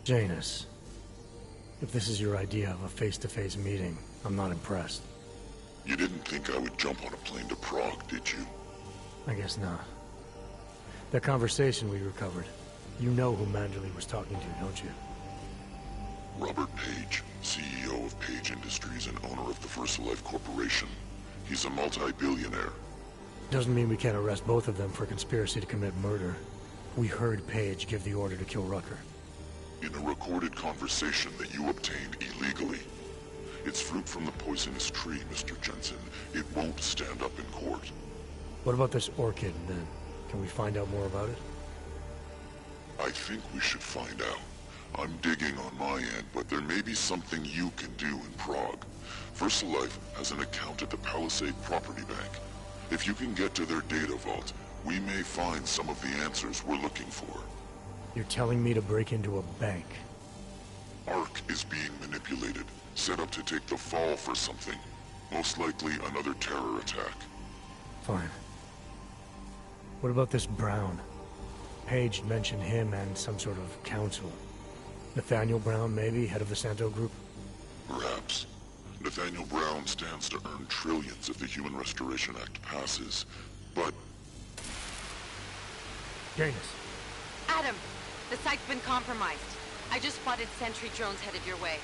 Janus, if this is your idea of a face-to-face meeting, I'm not impressed. You didn't think I would jump on a plane to Prague, did you? I guess not. That conversation we recovered, you know who Manderley was talking to, don't you? Robert Page, CEO of Page Industries and owner of the VersaLife Corporation. He's a multi-billionaire. Doesn't mean we can't arrest both of them for conspiracy to commit murder. We heard Page give the order to kill Rucker. In a recorded conversation that you obtained illegally. It's fruit from the poisonous tree, Mr. Jensen. It won't stand up in court. What about this orchid, then? Can we find out more about it? I think we should find out. I'm digging on my end, but there may be something you can do in Prague. VersaLife has an account at the Palisade Property Bank. If you can get to their data vault, we may find some of the answers we're looking for. You're telling me to break into a bank? Ark is being manipulated, set up to take the fall for something. Most likely another terror attack. Fine. What about this Brown? Page mentioned him and some sort of council. Nathaniel Brown, maybe, head of the Santo Group? Perhaps. Nathaniel Brown stands to earn trillions if the Human Restoration Act passes, but... Janus. Adam, the site's been compromised. I just spotted sentry drones headed your way.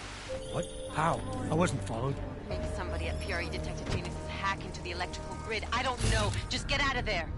What? How? I wasn't followed. Maybe somebody at PRE detected Janus's hack into the electrical grid. I don't know. Just get out of there.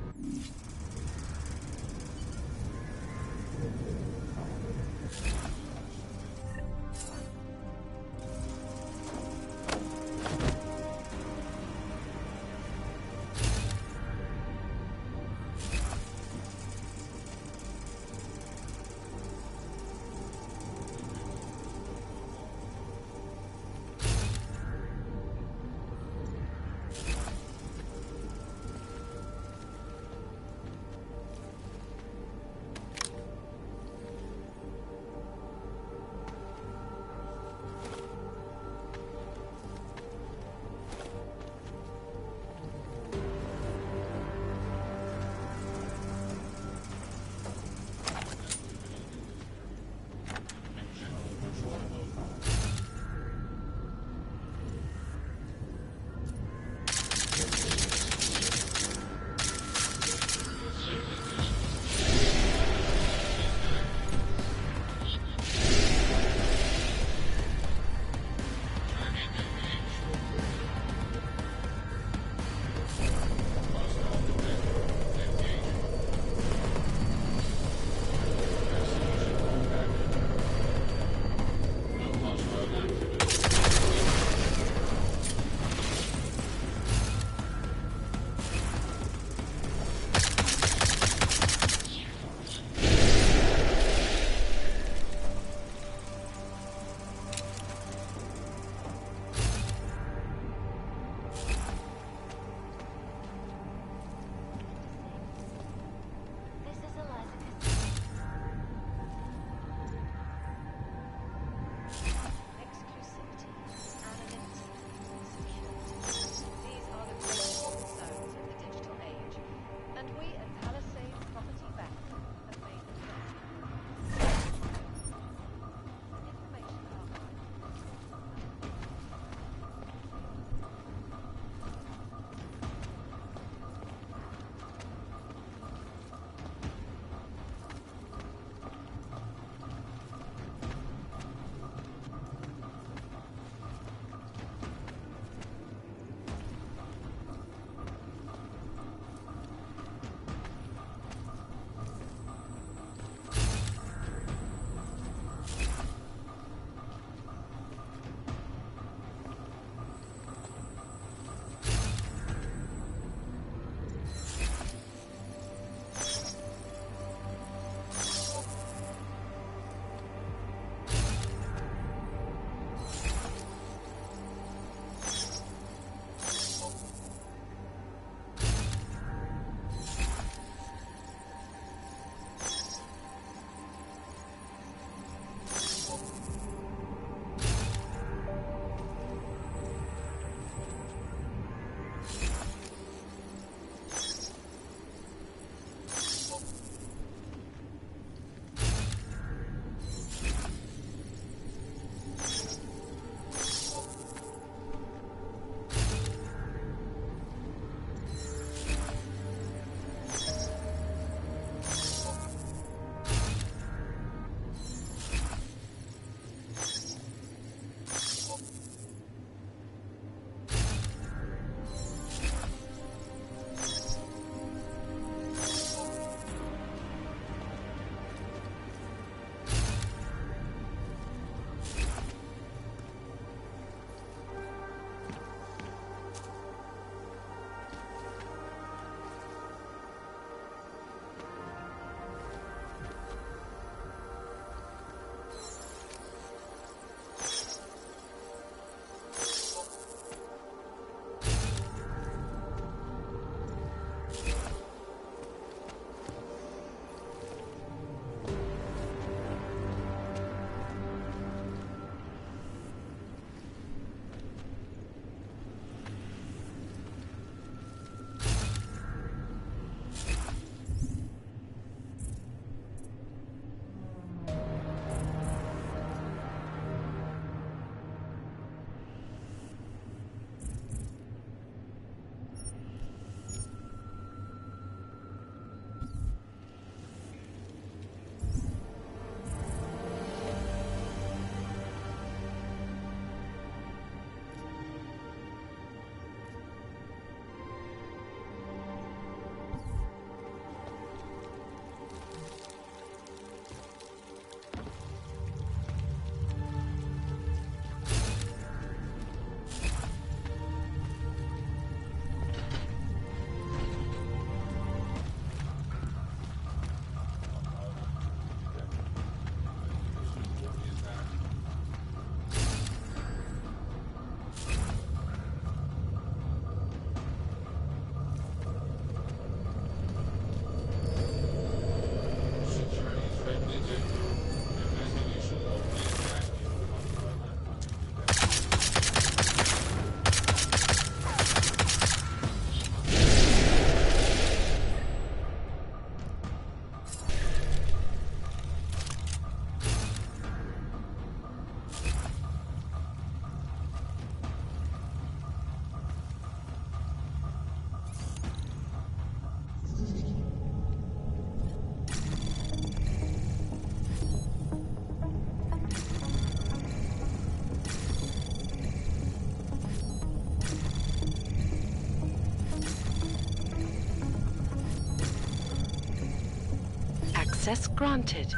Access granted.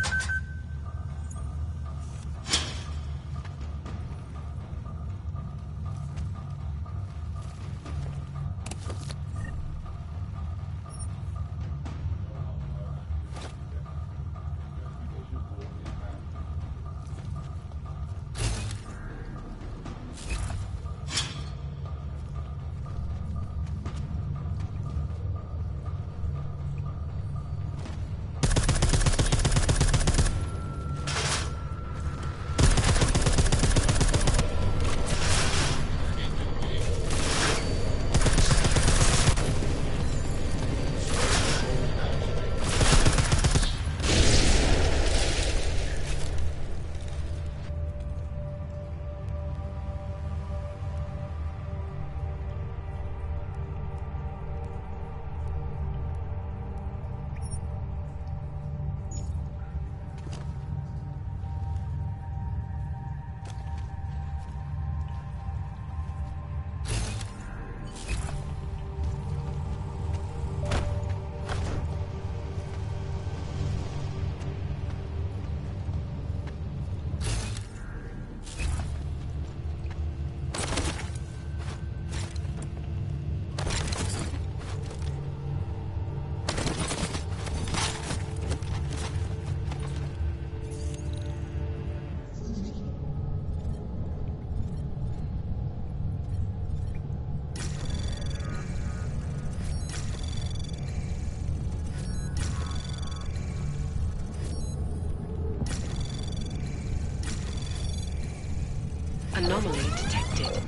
Anomaly detected.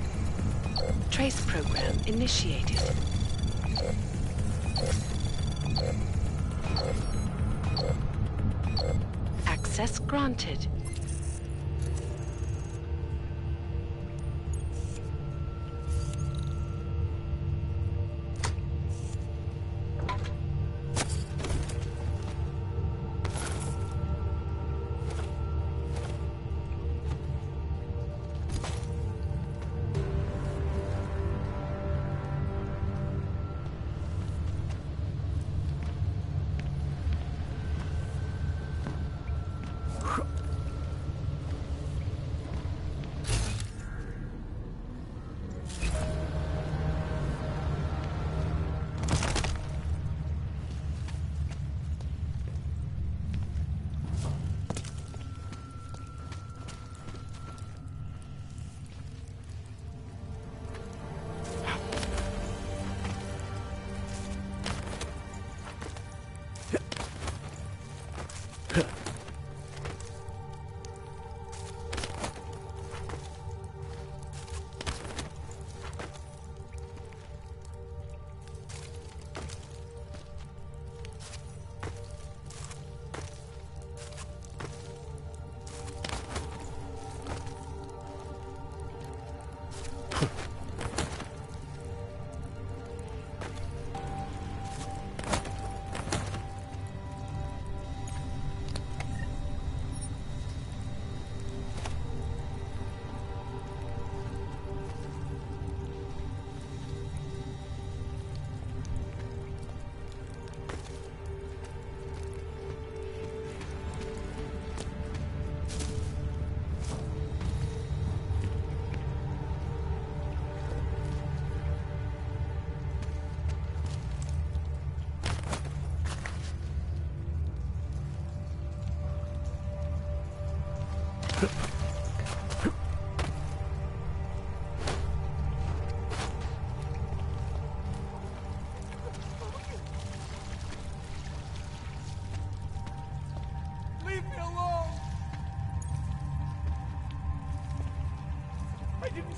Trace program initiated. Access granted.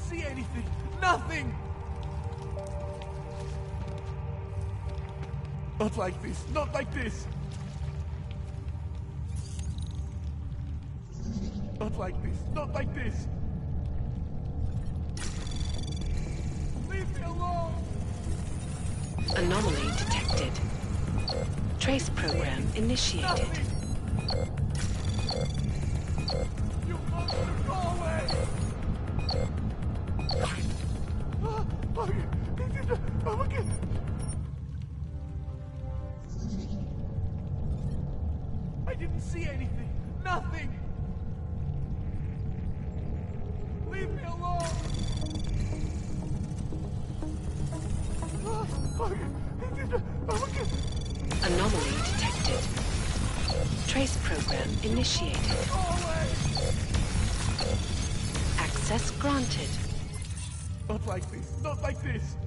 See anything. Nothing! Not like this. Not like this. Not like this. Not like this. Leave me alone! Anomaly detected. Trace program initiated. Nothing. You monster, go away! Okay. I see anything. Nothing. Leave me alone. Anomaly detected. Trace program initiated. Access granted. Not like this. Not like this.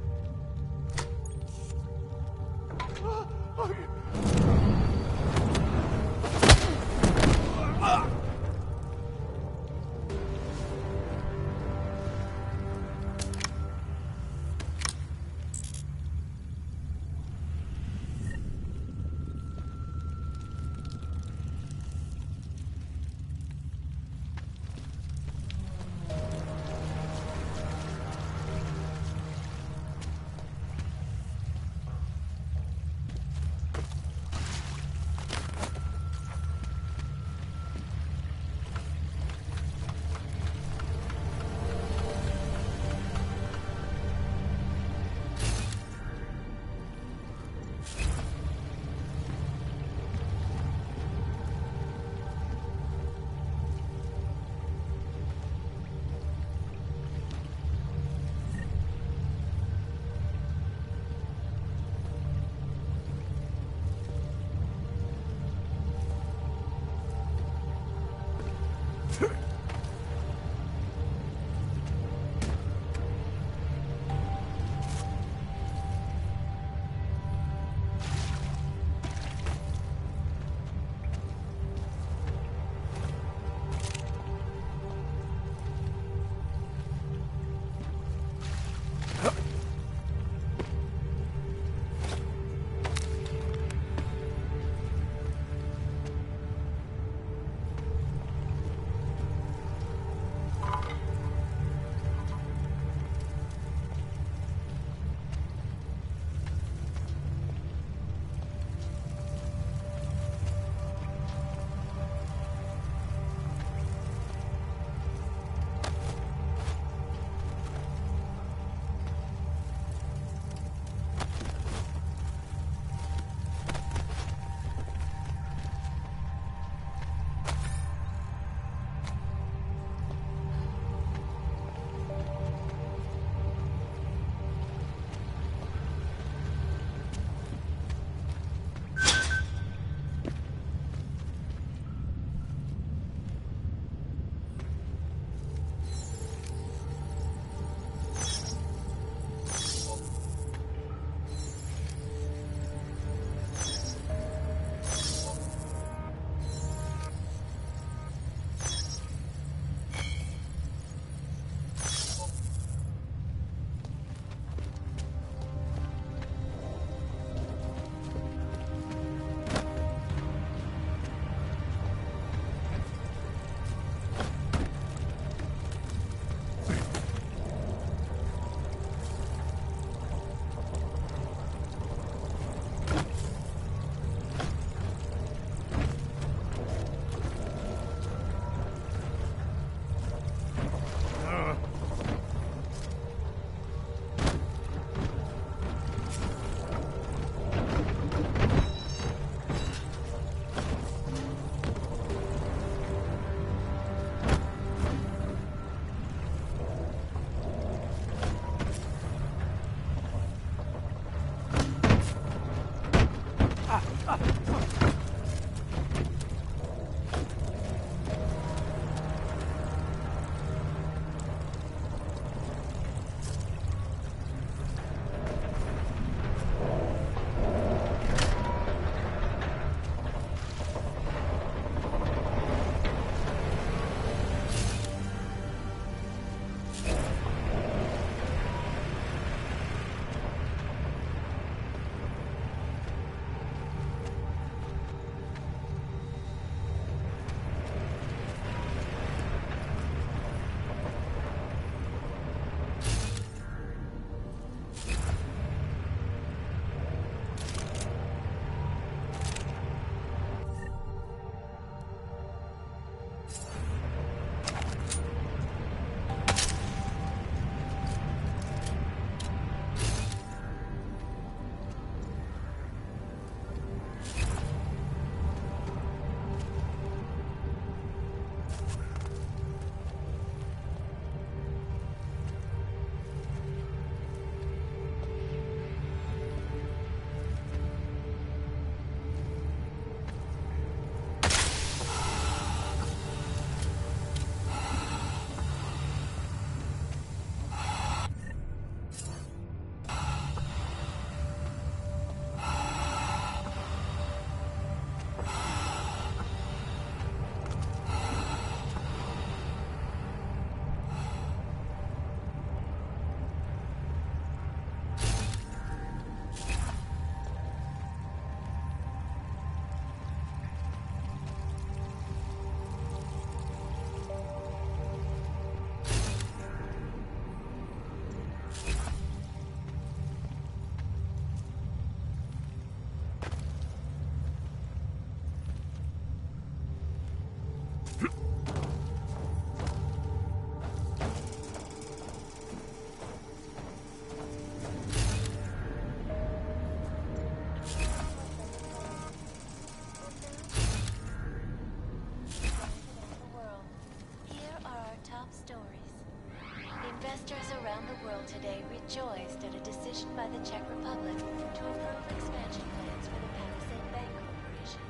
Investors around the world today rejoiced at a decision by the Czech Republic to approve expansion plans for the Palisade Bank Corporation.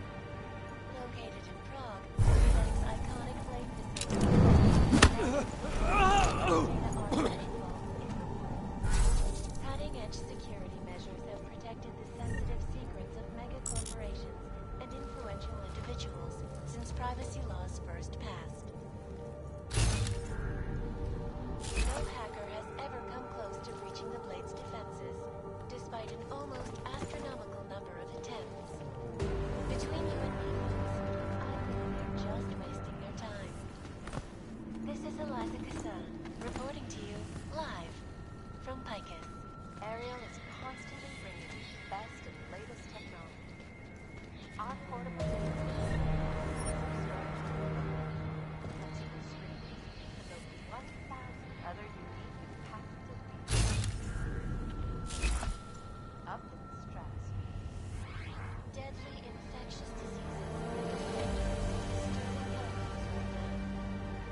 Located in Prague, the bank's iconic flame facility. Cutting-edge security measures have protected the sensitive secrets of mega corporations and influential individuals since privacy laws first passed. No hacker has ever come close to breaching the Blade's defenses, despite an almost astronomical number of attempts. Between you and me, folks, I think they're just wasting their time. This is Eliza Cassan, reporting to you live from Picus. Ariel is constantly bringing you the best and latest technology. Our portable other unique and patented features. Up in the stratosphere. Deadly infectious diseases.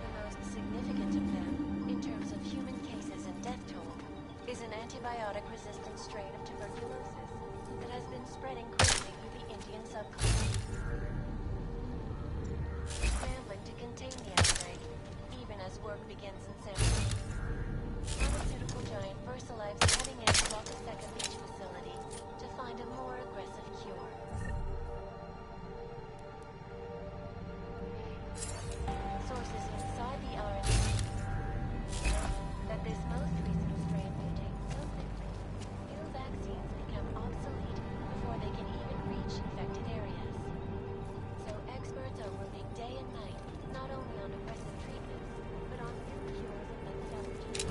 The most significant of them, in terms of human cases and death toll, is an antibiotic-resistant strain of tuberculosis that has been spreading quickly through the Indian subcontinent. Scrambling to contain the outbreak, even as work begins in San Francisco. Pharmaceutical giant VersaLife's heading in to Second Beach facility to find a more aggressive cure. Sources inside the R&D that this most recent strain mutates so quickly, new vaccines become obsolete before they can even reach infected areas. So experts are working day and night, not only on aggressive treatments, but on new cures and methodologies.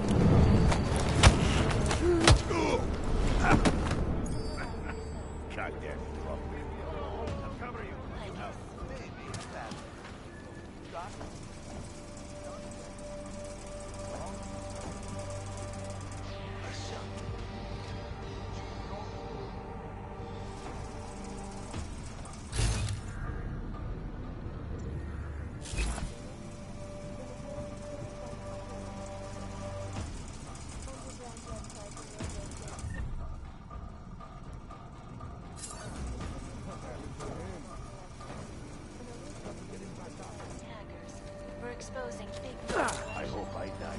Goddamn trouble. I'll cover you. Exposing big I hope I die.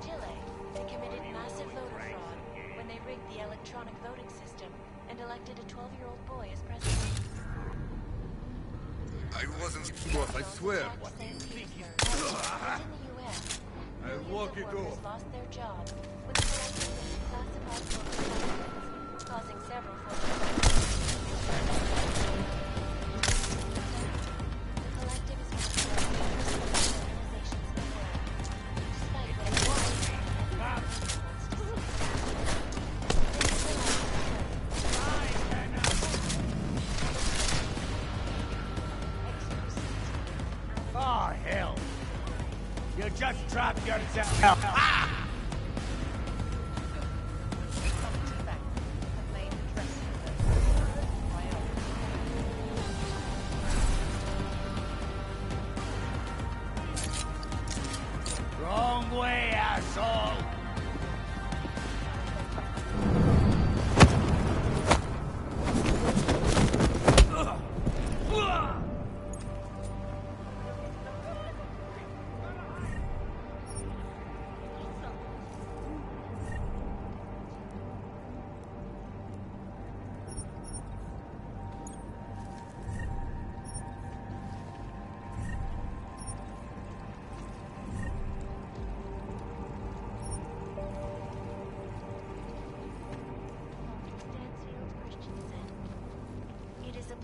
Chile, they committed massive voter fraud when they rigged the electronic voting system and elected a 12-year-old boy as president. I wasn't off, I swear. In the US, I'll walk it off. lost their job with the collection of classified voter documents, causing several The collective is one of the largest organizations in the world, despite what it was. Oh, hell. You just dropped yourself. Ah! Wrong way, asshole.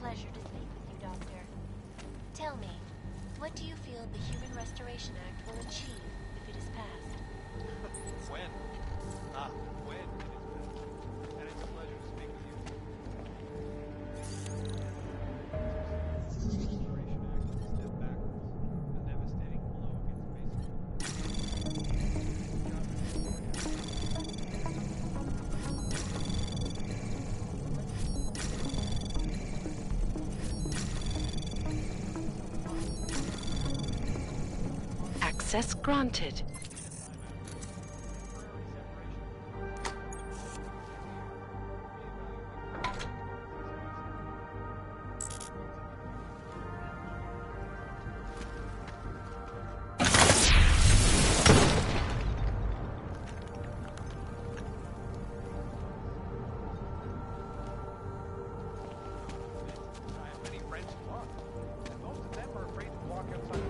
pleasure to speak with you, Doctor. Tell me, what do you feel the Human Restoration Act will achieve if it is passed? When? When it is passed. And it's a pleasure to speak with you. The Restoration Act is a step backwards. A devastating blow against basic. Access granted. I have many friends who are, and most of them are afraid to walk outside.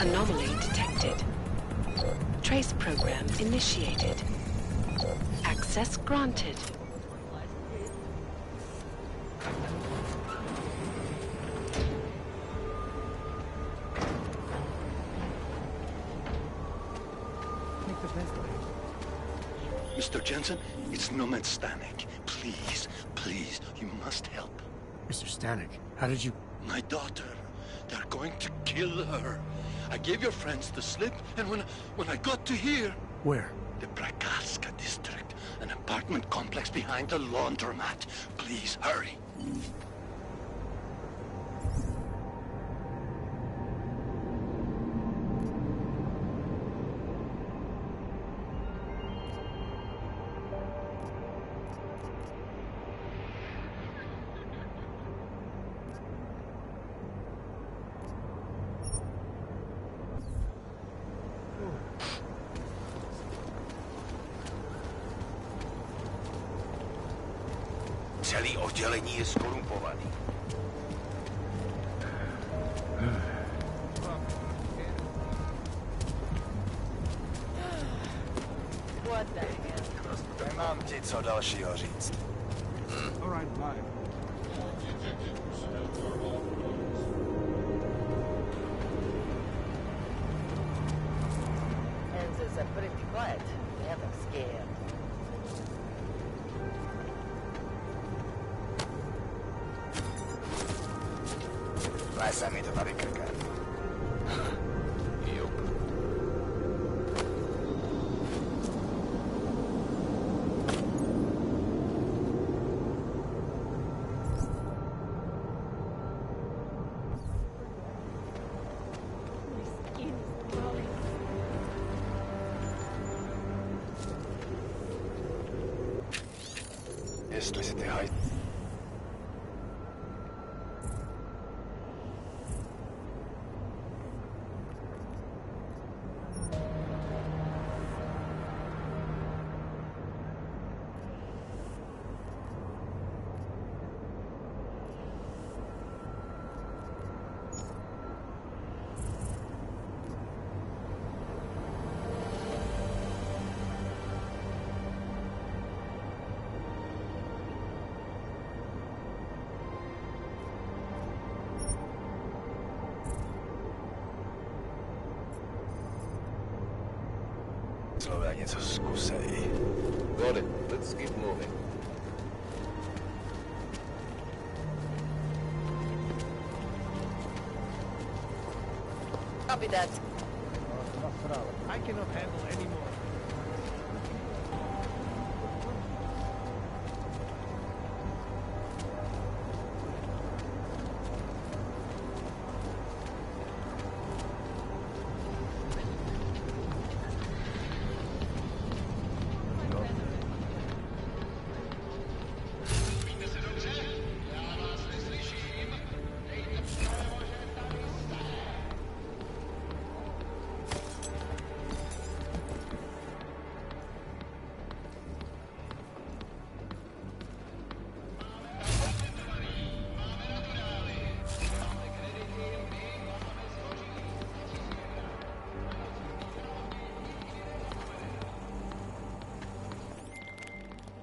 Anomaly detected. Trace program initiated. Access granted. Mr. Jensen, it's Nomad Stanek. Please, please, you must help. Mr. Stanek, how did you... My daughter. They're going to kill her. I gave your friends the slip, and when I got to here... Where? The Prakaska district, an apartment complex behind the laundromat. Please, hurry. Celý oddělení je skorumpovaný. What the hell? Nemám ti co dalšího říct. All right, bye. Kansas are pretty quiet. Never scared. Lese mi to tady krkem. Jup. Jestli si ty haj... něco zkusej. Got it. Let's keep moving. Copy that. I cannot handle any more.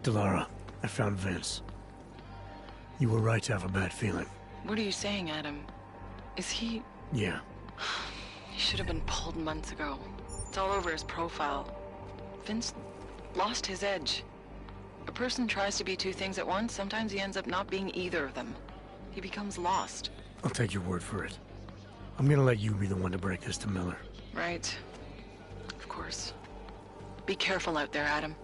Delara, I found Vince. You were right to have a bad feeling. What are you saying, Adam? Is he... Yeah. He should have been pulled months ago. It's all over his profile. Vince lost his edge. A person tries to be two things at once, sometimes he ends up not being either of them. He becomes lost. I'll take your word for it. I'm gonna let you be the one to break this to Miller. Right. Of course. Be careful out there, Adam.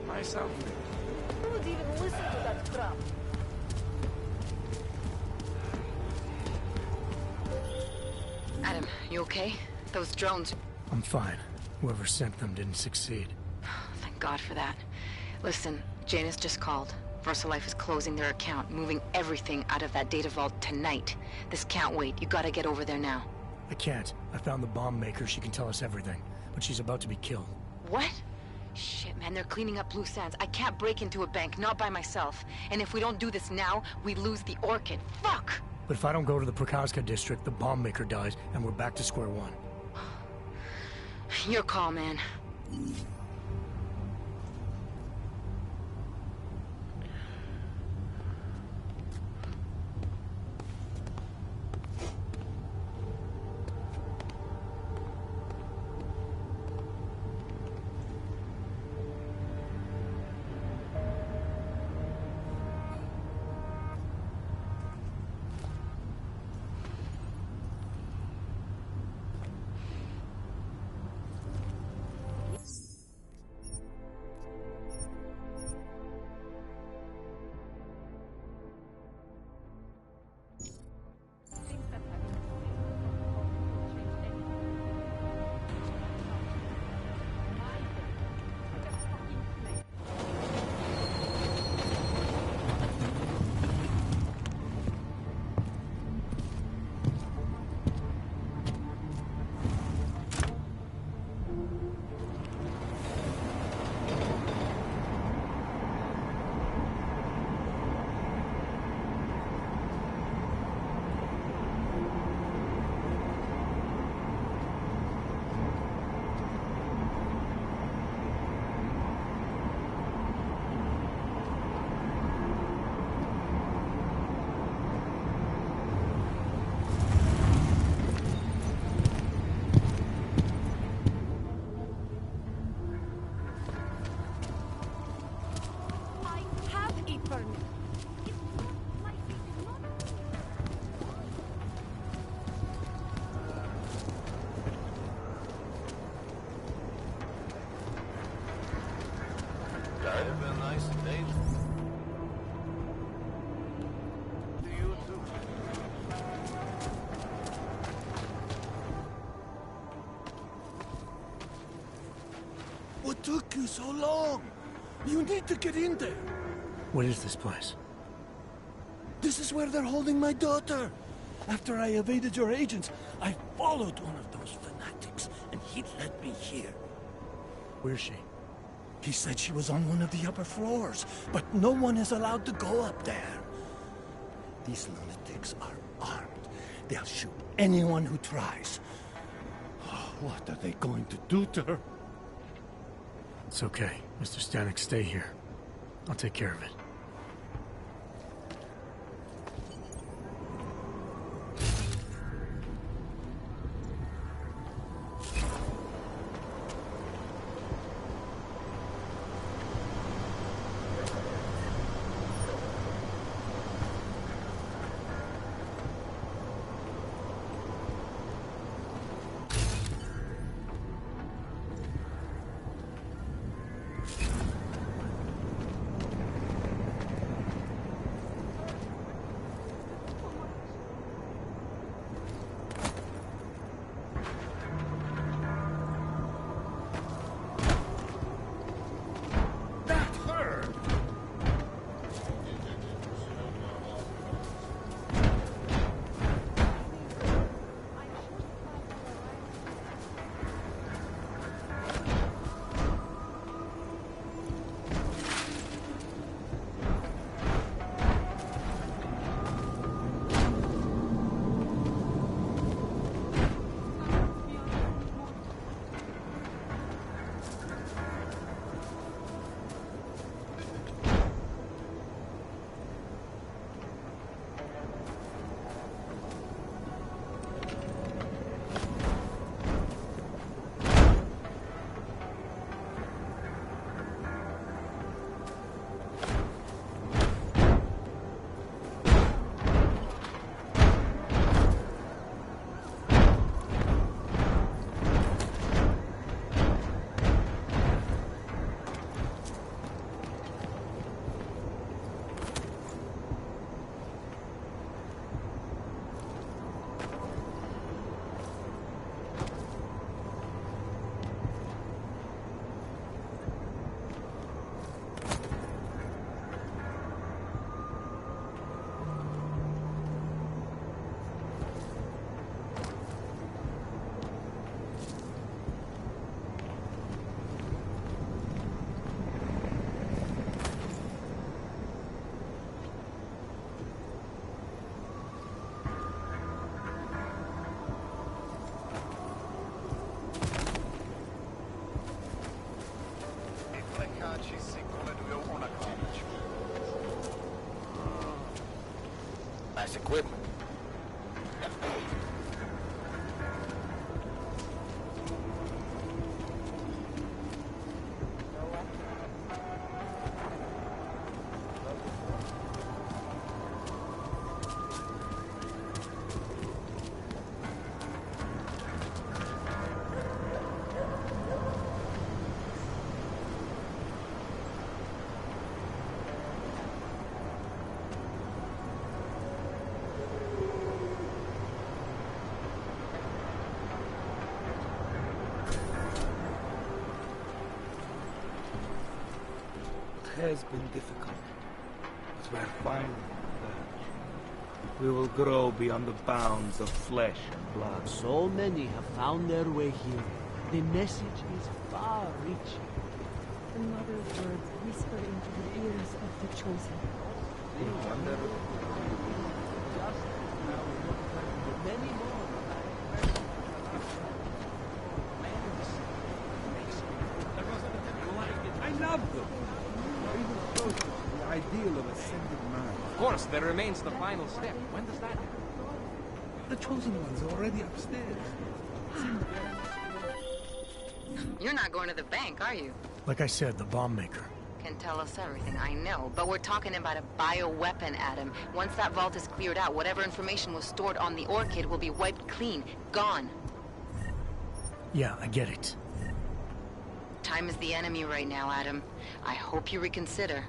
Myself. Who would even listen to that crap? Adam, you okay? Those drones... I'm fine. Whoever sent them didn't succeed. Thank God for that. Listen, Janus just called. VersaLife is closing their account, moving everything out of that data vault tonight. This can't wait. You gotta get over there now. I can't. I found the bomb maker. She can tell us everything. But she's about to be killed. What? Shit, man, they're cleaning up loose ends. I can't break into a bank, not by myself. And if we don't do this now, we lose the Orchid. Fuck! But if I don't go to the Prakaska district, the bomb maker dies, and we're back to square one. Your call, man. for me. Have a nice day. To you too. What took you so long? You need to get in there. What is this place? This is where they're holding my daughter. After I evaded your agents, I followed one of those fanatics, and he led me here. Where's she? He said she was on one of the upper floors, but no one is allowed to go up there. These lunatics are armed. They'll shoot anyone who tries. Oh, what are they going to do to her? It's okay. Mr. Stanek, stay here. I'll take care of it. Nice equipment. Has been difficult, but we're finally there. We will grow beyond the bounds of flesh and blood. So many have found their way here. The message is far-reaching. The mother's words whisper into the ears of the chosen. We wonder Many more. I love them. Even closer to the ideal of ascended man. Of course, there remains the final step. When does that happen? The chosen one's already upstairs. You're not going to the bank, are you? Like I said, the bomb maker. can tell us everything, I know. But we're talking about a bioweapon, Adam. Once that vault is cleared out, whatever information was stored on the Orchid will be wiped clean. Gone. Yeah, I get it. Time is the enemy right now, Adam. I hope you reconsider.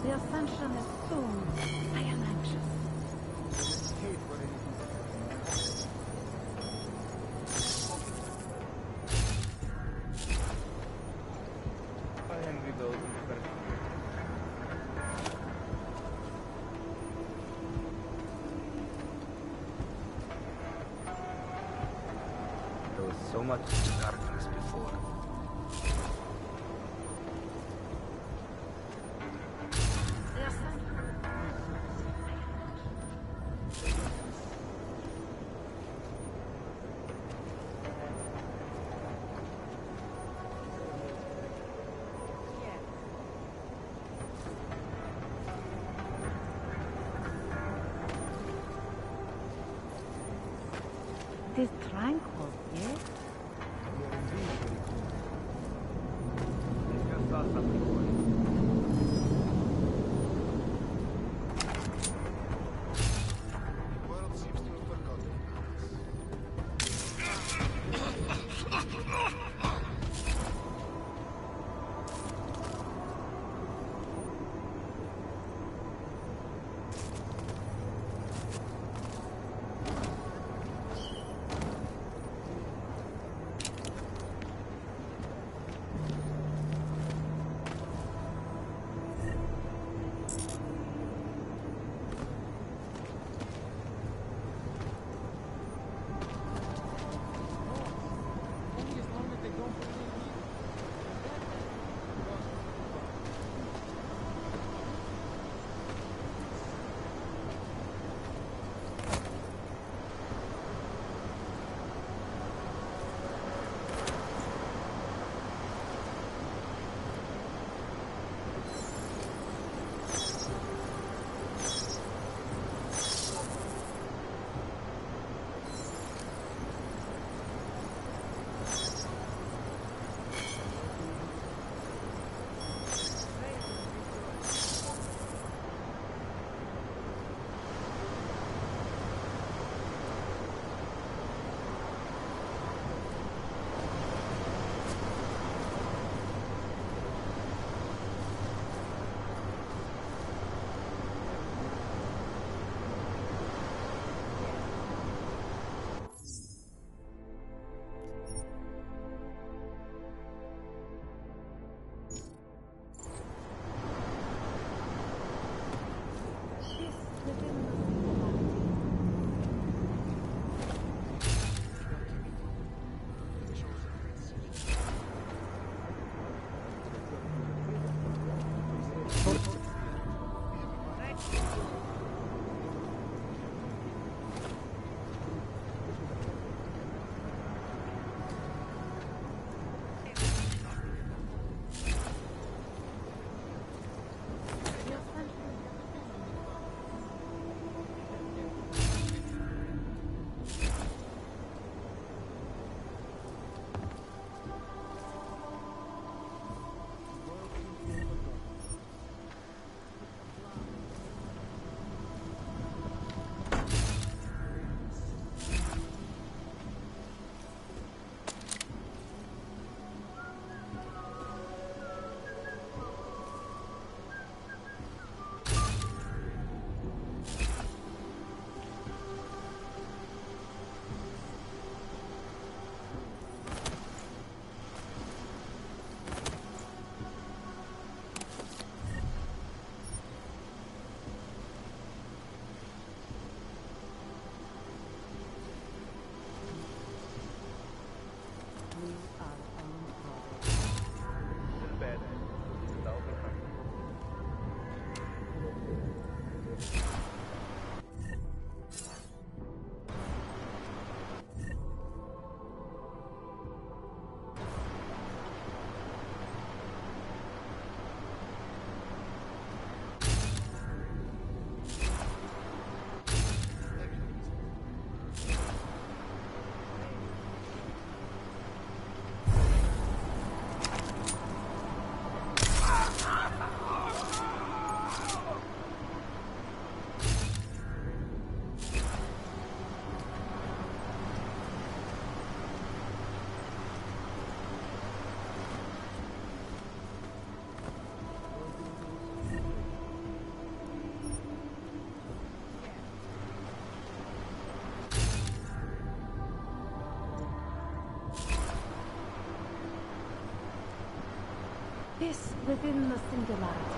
The ascension is soon. I am anxious. There was so much darkness before. The ascension. It is tranquil, yes? I just saw something for you. The world seems to have forgotten Only as long as they don't believe me. within the singularity.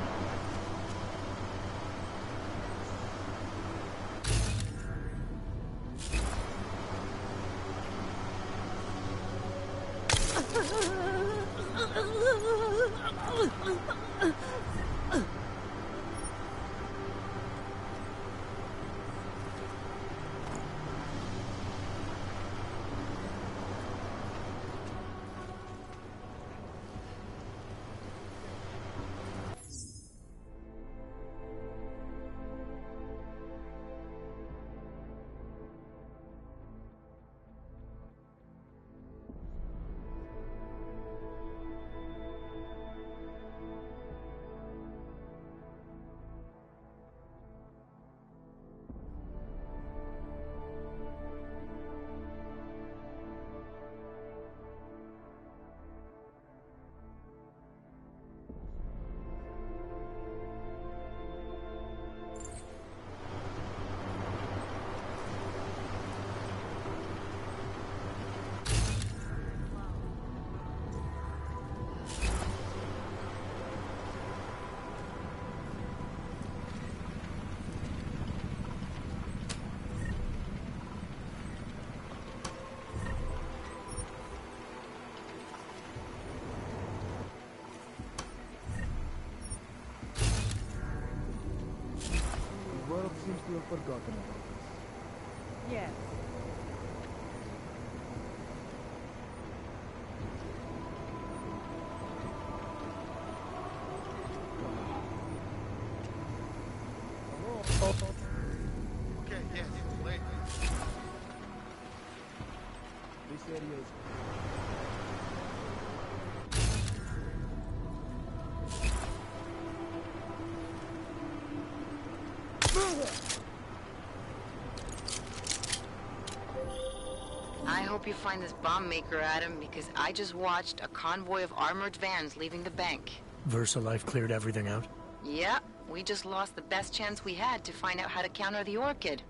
The world seems to have forgotten about us. Yes. Okay, yes, late. This area is... I hope you find this bomb maker, Adam, because I just watched a convoy of armored vans leaving the bank. VersaLife cleared everything out? Yeah, we just lost the best chance we had to find out how to counter the Orchid.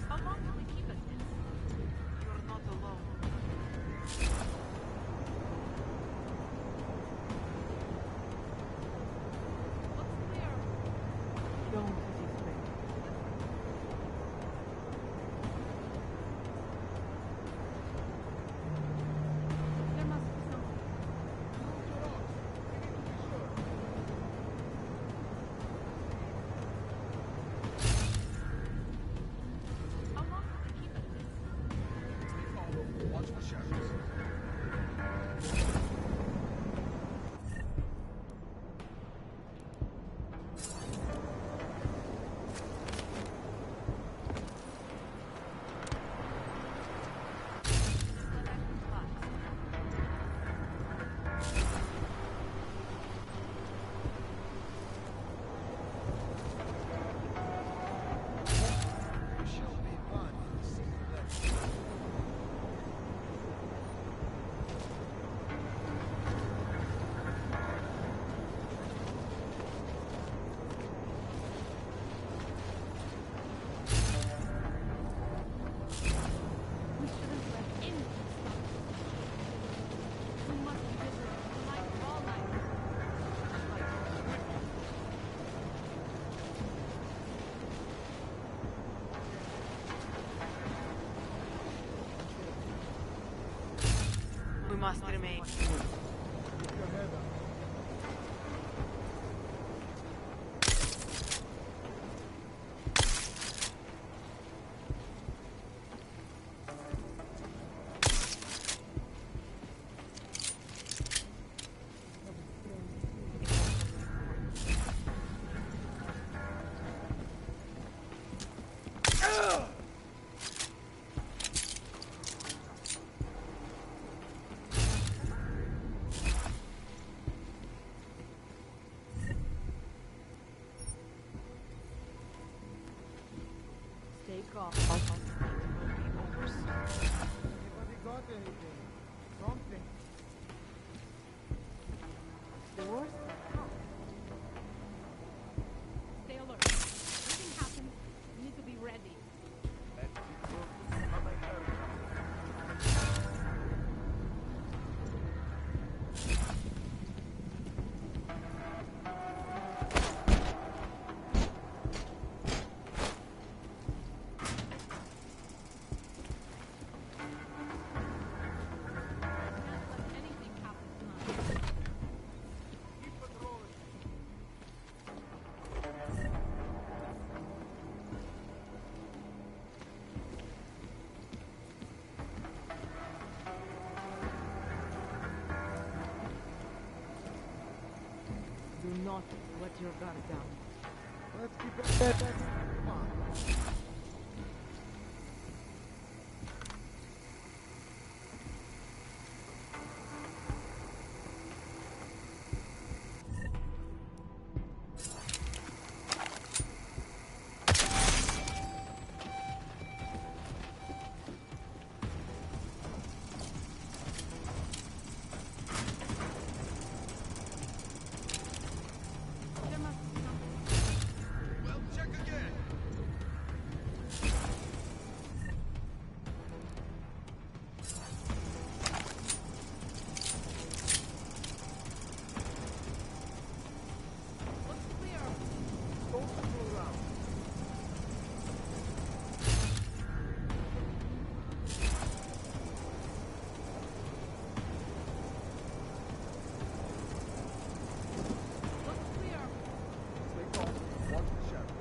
How long will we keep at this? You're not alone. What's clear? Don't hesitate. There must be something. How long will we keep at this? Watch the shadows. We shall be one in the singularity. We shouldn't let anything stop us. We must visit the light of all lights. We must remain. Keep your head up. Doors are out. Stay alert. If anything happens, you need to be ready. Let's keep moving. How they heard. Do not let your guard down. Let's keep it. Come on. There must be something. Well, check again. Looks clear. Don't go around. Looks clear. Stay calm. Watch the shadows.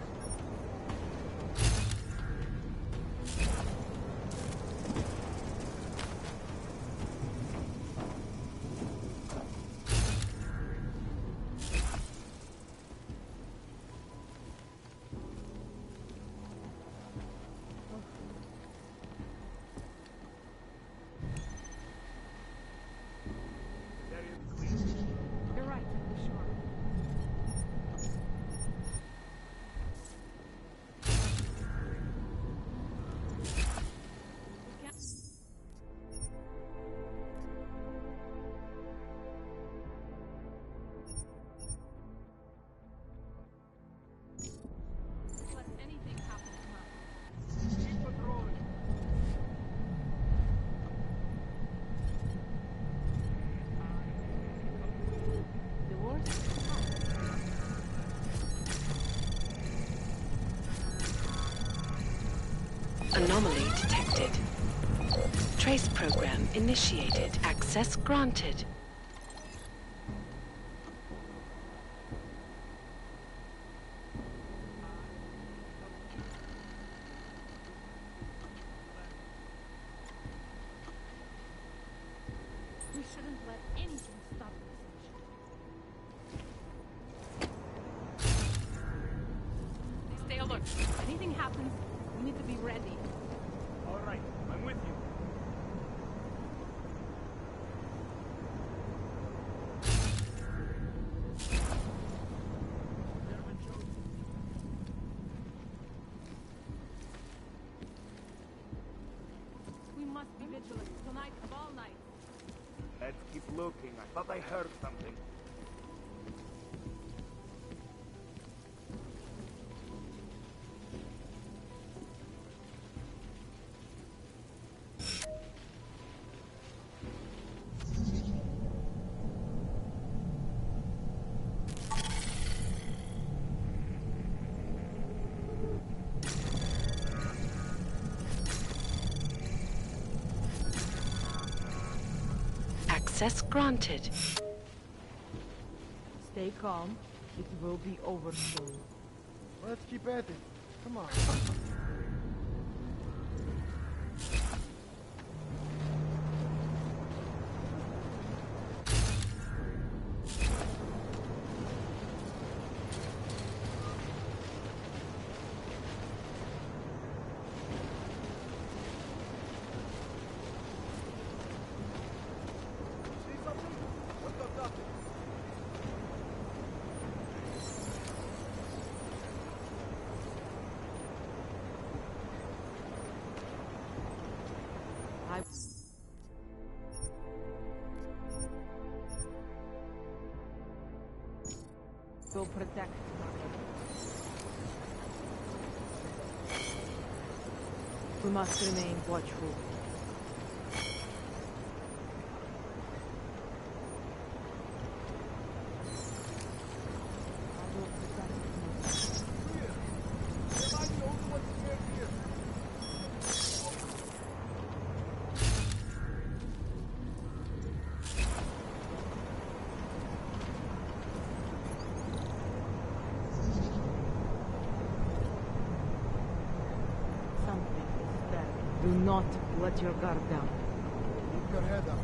That is clear. You're right, sure. Let anything happen to us. Keep patrolling. Doors are out. Anomaly detected. Trace program initiated. Access granted. We shouldn't let anything stop this. Stay alert. If anything happens, we need to be ready. All right, I'm with you. We must be vigilant tonight of all nights. Let's keep looking. I thought I heard something. Access granted. Stay calm. It will be over soon. Let's keep at it. Come on. See something? What's up, nothing? will protect. We must remain watchful. Do not let your guard down. Keep your head up.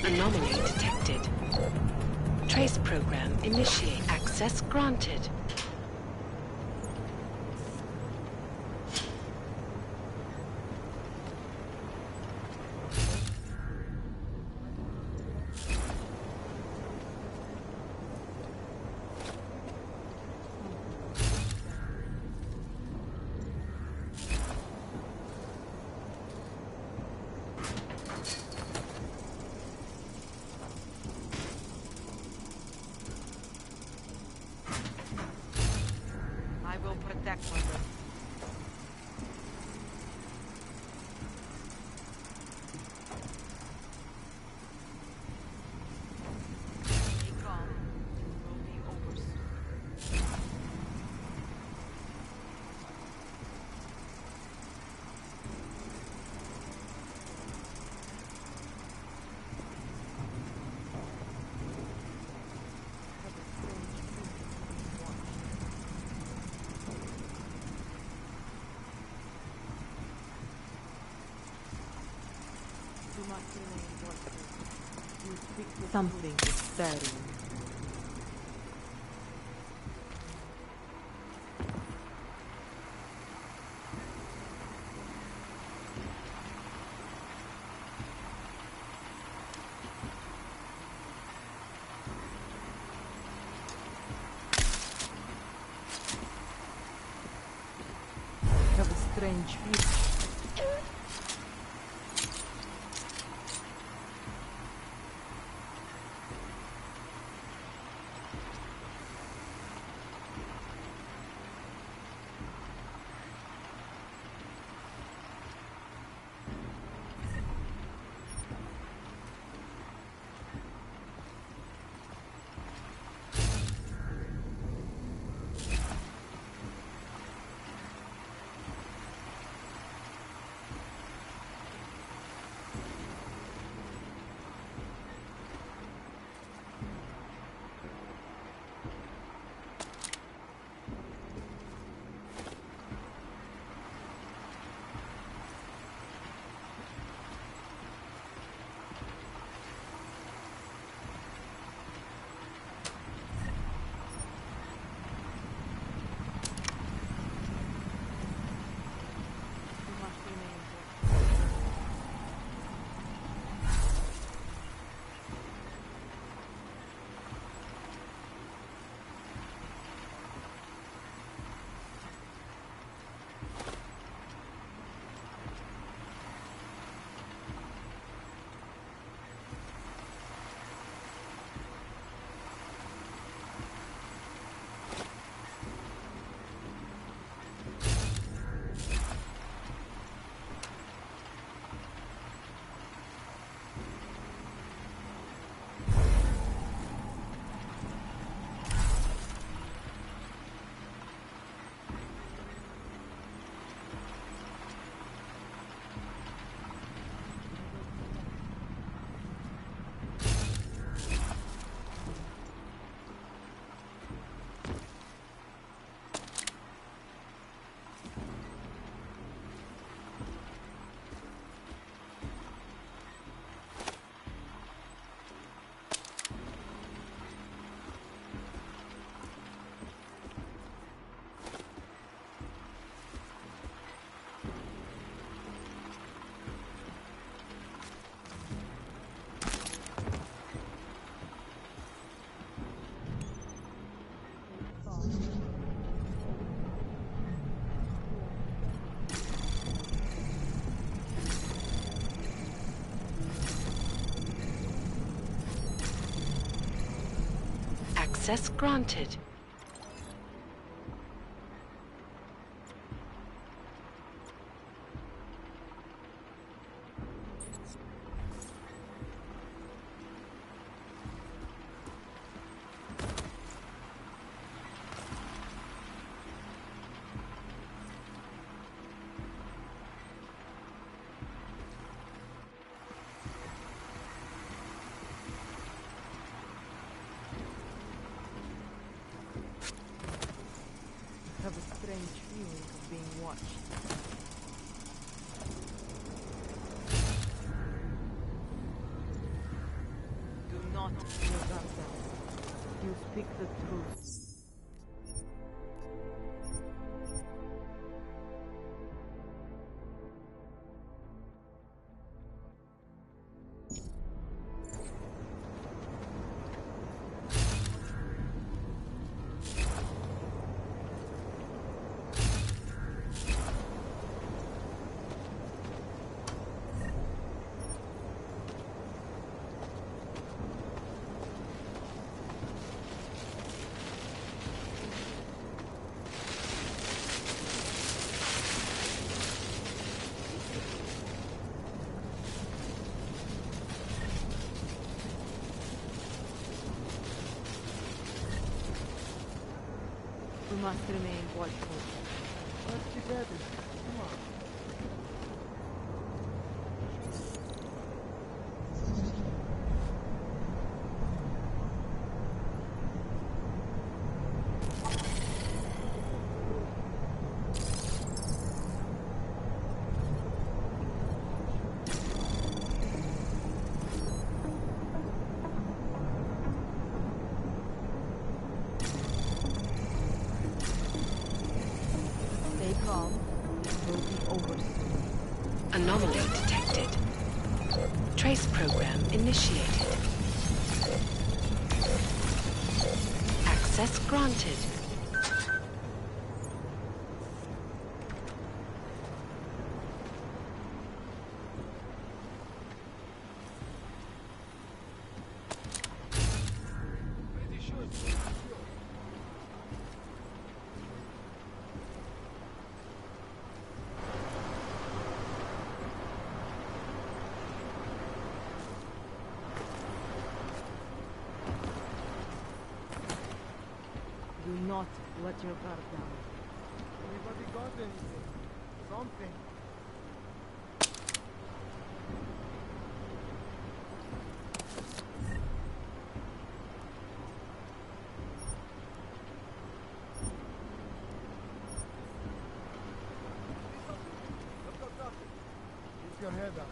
Anomaly detected. Trace program initiate. Access granted. I will protect my friend. Stay calm. It will be over soon. You must remain watchful. You speak with something is stirring. I have a strange feeling. Access granted. I have a strange feeling of being watched. Do not feel that. You speak the truth. We must remain watchful. Let's get at it. Come on. Stay calm. It will be over soon. Anomaly detected. Trace program initiated. Access granted. Pretty sure it's secure. Do not let your guard down. Anybody got anything? Something? I've got nothing. Keep your head up.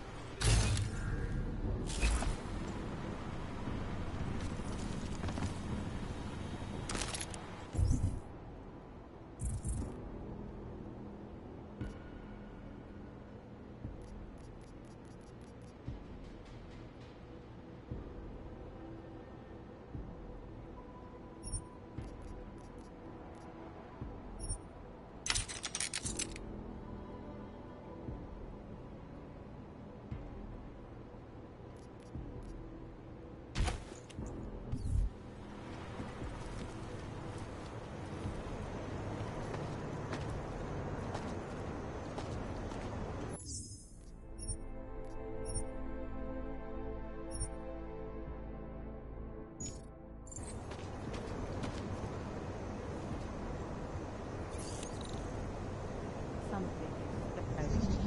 Something is preparing.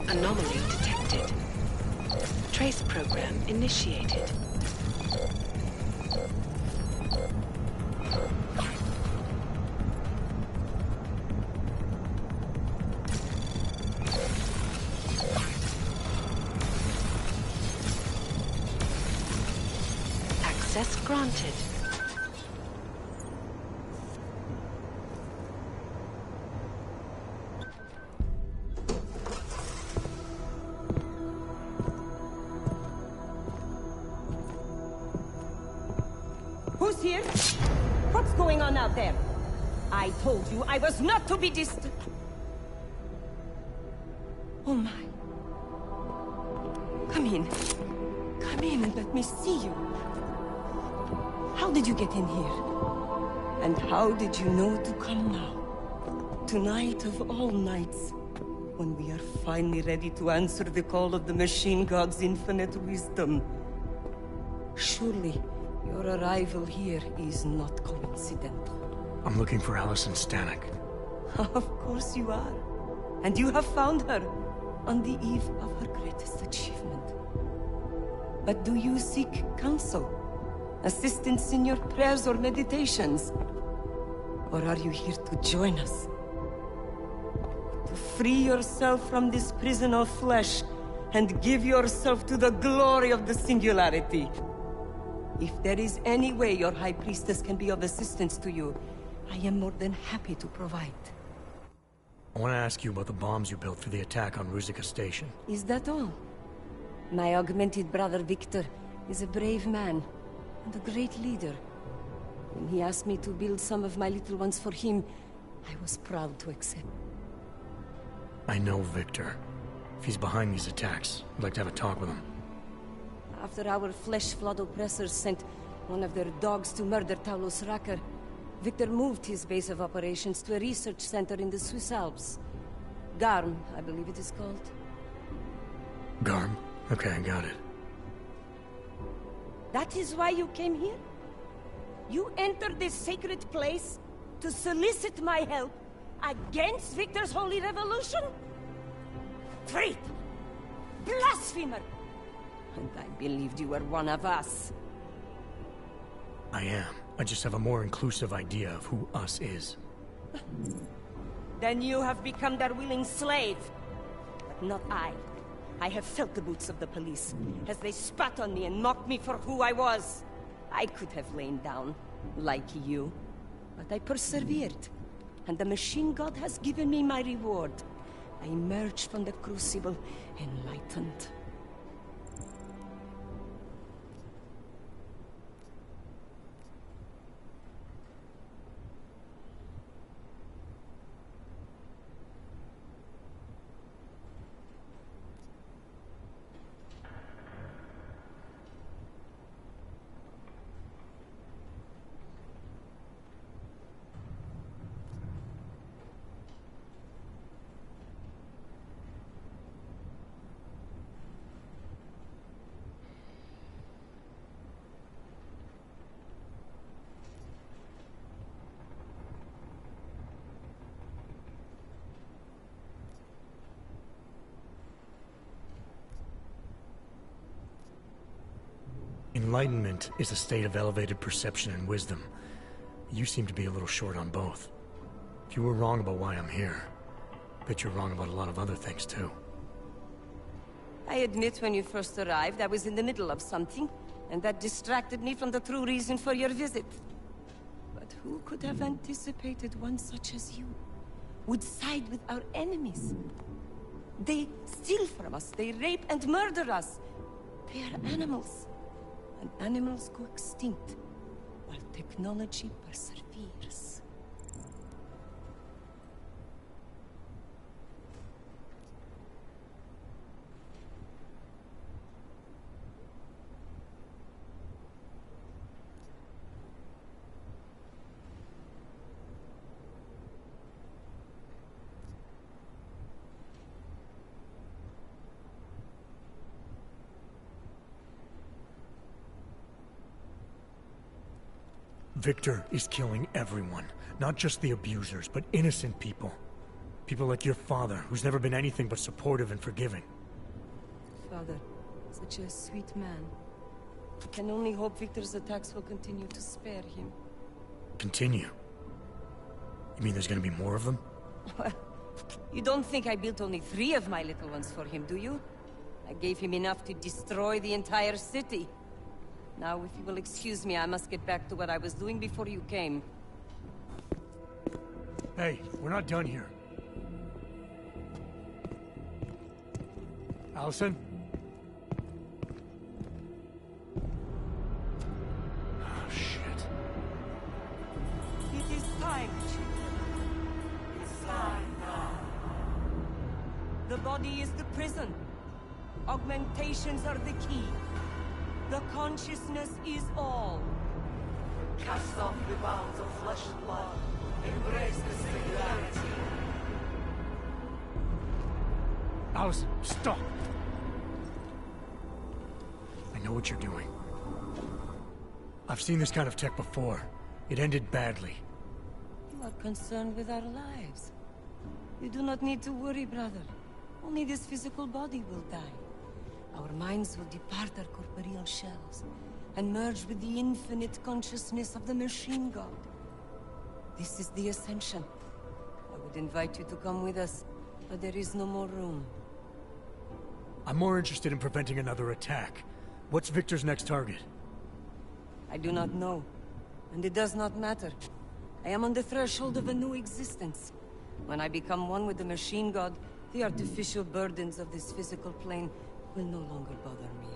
Anomaly detected. Trace program initiated. Access granted. Who's here? What's going on out there? I told you I was not to be distant. Oh my. Come in. Come in and let me see you. How did you get in here? And how did you know to come now? Tonight of all nights, when we are finally ready to answer the call of the Machine God's infinite wisdom. Surely, your arrival here is not coincidental. I'm looking for Allison Stanek. Of course you are. And you have found her on the eve of her greatest achievement. But do you seek counsel? Assistance in your prayers or meditations? Or are you here to join us? To free yourself from this prison of flesh and give yourself to the glory of the singularity? If there is any way your High Priestess can be of assistance to you, I am more than happy to provide. I want to ask you about the bombs you built for the attack on Ruzicka Station. Is that all? My augmented brother Victor is a brave man and a great leader. When he asked me to build some of my little ones for him, I was proud to accept. I know Victor. If he's behind these attacks, I'd like to have a talk with him. After our flesh-flood oppressors sent one of their dogs to murder Talos Racker, Victor moved his base of operations to a research center in the Swiss Alps. Garm, I believe it is called. Garm? Okay, I got it. That is why you came here? You entered this sacred place to solicit my help against Victor's holy revolution? Traitor! Blasphemer! And I believed you were one of us. I am. I just have a more inclusive idea of who us is. Then you have become their willing slave. But not I. I have felt the boots of the police, as they spat on me and mocked me for who I was. I could have lain down, like you. But I persevered. And the Machine God has given me my reward. I emerged from the crucible, enlightened. Enlightenment is a state of elevated perception and wisdom. You seem to be a little short on both. If you were wrong about why I'm here, I bet you're wrong about a lot of other things too. I admit when you first arrived, I was in the middle of something, and that distracted me from the true reason for your visit. But who could have anticipated one such as you would side with our enemies? They steal from us, they rape and murder us. They are animals. And animals go extinct, while technology perseveres. Victor is killing everyone. Not just the abusers, but innocent people. People like your father, who's never been anything but supportive and forgiving. Father, such a sweet man. I can only hope Victor's attacks will continue to spare him. Continue? You mean there's gonna be more of them? Well, you don't think I built only 3 of my little ones for him, do you? I gave him enough to destroy the entire city. Now, if you will excuse me, I must get back to what I was doing before you came. Hey, we're not done here. Allison? Oh, shit. It is time, Chief. body is the prison. Augmentations are the key. The consciousness is all. Cast off the bounds of flesh and blood. Embrace the singularity. Allison, stop! I know what you're doing. I've seen this kind of tech before. It ended badly. You are concerned with our lives. You do not need to worry, brother. Only this physical body will die. Our minds will depart our corporeal shells and merge with the infinite consciousness of the machine god. This is the ascension. I would invite you to come with us, but there is no more room. I'm more interested in preventing another attack. What's Victor's next target? I do not know, and it does not matter. I am on the threshold of a new existence. When I become one with the machine god, the artificial burdens of this physical plane will no longer bother me.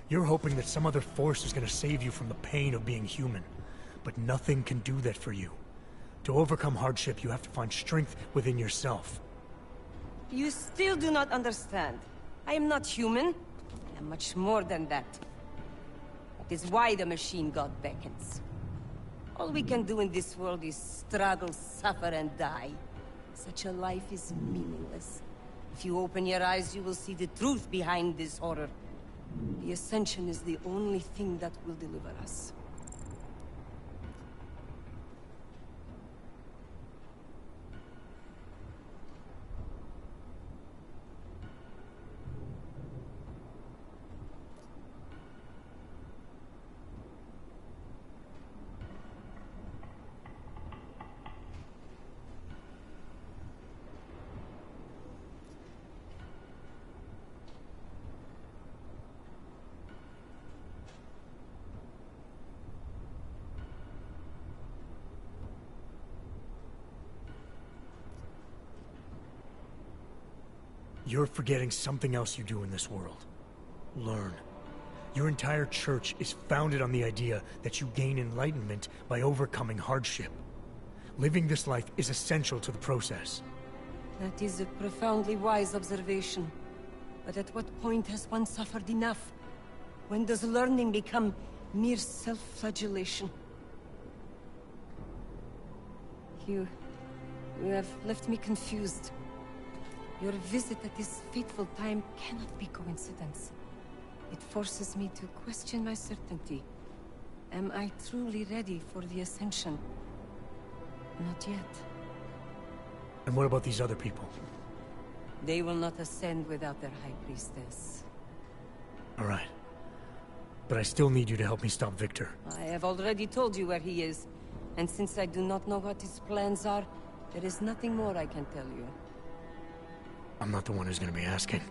You're hoping that some other force is gonna save you from the pain of being human. But nothing can do that for you. To overcome hardship, you have to find strength within yourself. You still do not understand. I am not human. I am much more than that. That is why the machine god beckons. All we can do in this world is struggle, suffer, and die. Such a life is meaningless. If you open your eyes, you will see the truth behind this horror. The Ascension is the only thing that will deliver us. You're forgetting something else you do in this world. Learn. Your entire church is founded on the idea that you gain enlightenment by overcoming hardship. Living this life is essential to the process. That is a profoundly wise observation. But at what point has one suffered enough? When does learning become mere self-flagellation? You have left me confused. Your visit at this fateful time cannot be coincidence. It forces me to question my certainty. Am I truly ready for the Ascension? Not yet. And what about these other people? They will not ascend without their High Priestess. All right. But I still need you to help me stop Victor. I have already told you where he is. And since I do not know what his plans are, there is nothing more I can tell you. I'm not the one who's gonna be asking.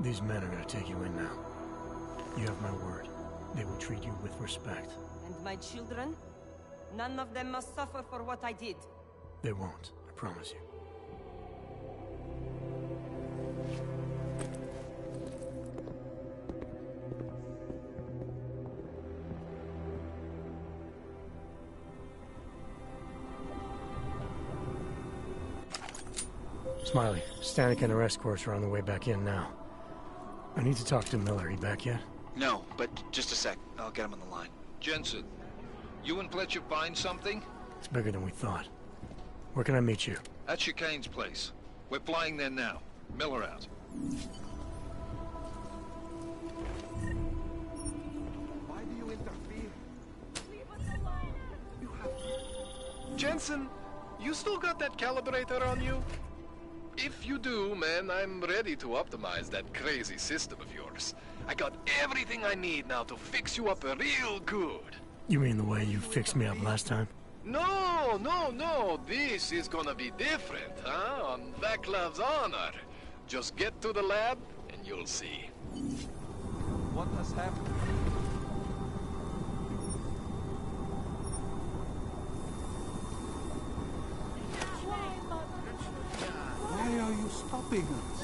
These men are gonna take you in now. You have my word. They will treat you with respect. And my children? None of them must suffer for what I did. They won't, I promise you. Smiley, Stanek and her escorts are on the way back in now. I need to talk to Miller. He back yet? No, but just a sec. I'll get him on the line. Jensen, you and Fletcher find something? It's bigger than we thought. Where can I meet you? At Chicane's place. We're flying there now. Miller out. Why do you interfere? Leave us alone! Jensen, you still got that calibrator on you? If you do, man, I'm ready to optimize that crazy system of yours. I got everything I need now to fix you up real good. You mean the way you fixed me up last time? No, no, no. This is gonna be different, huh? On Vaklav's honor. Just get to the lab, and you'll see. What has happened? Why are you stopping? stopping us?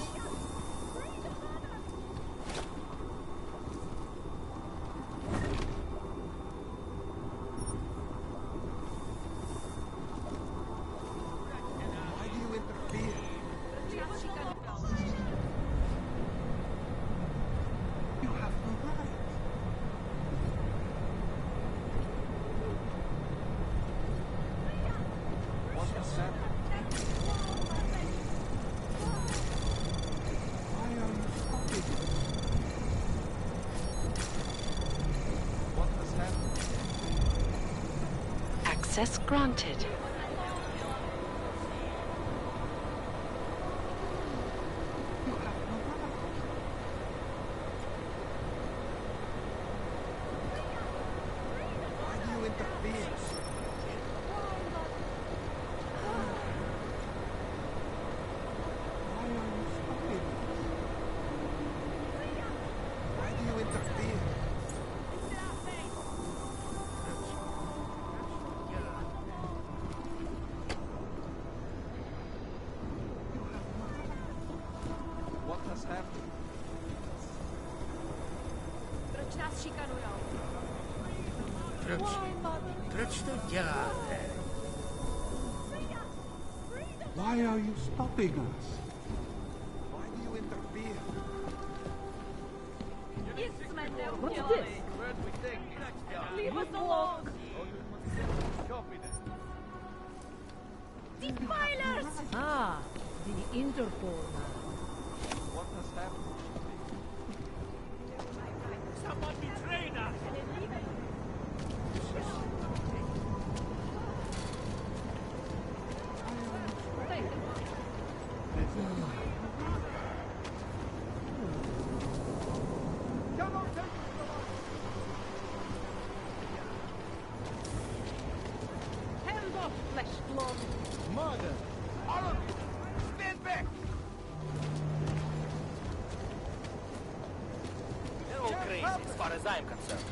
Why do you interfere? You have no right. What has happened? Why are you stopping us? What has happened? Access granted. Why do you interfere? Why are you stopping us? Why do you interfere? What has happened? Proč nás šikanujou? Proč to děláte? Why are you stopping us? Why do you interfere? Nic jsme neudělali. Leave us alone. Defilers! Ah, the Interpol. What has happened? Someone betrayed us! Hands off, flesh blood. Murder! All of you! Stand back! They're all crazy as far as I'm concerned.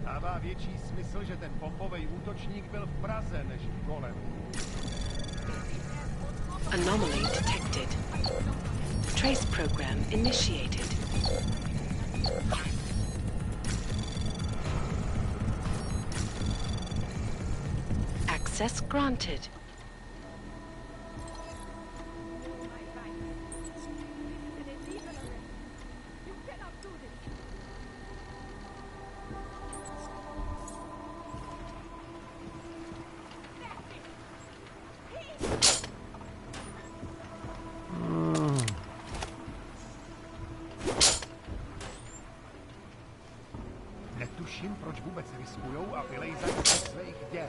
Dává větší smysl, že ten bombový útočník byl v Praze než v Golemu. Anomaly detected. Trace program initiated. Access granted. Netuším, proč vůbec riskujou a vylejzají ze svých děl.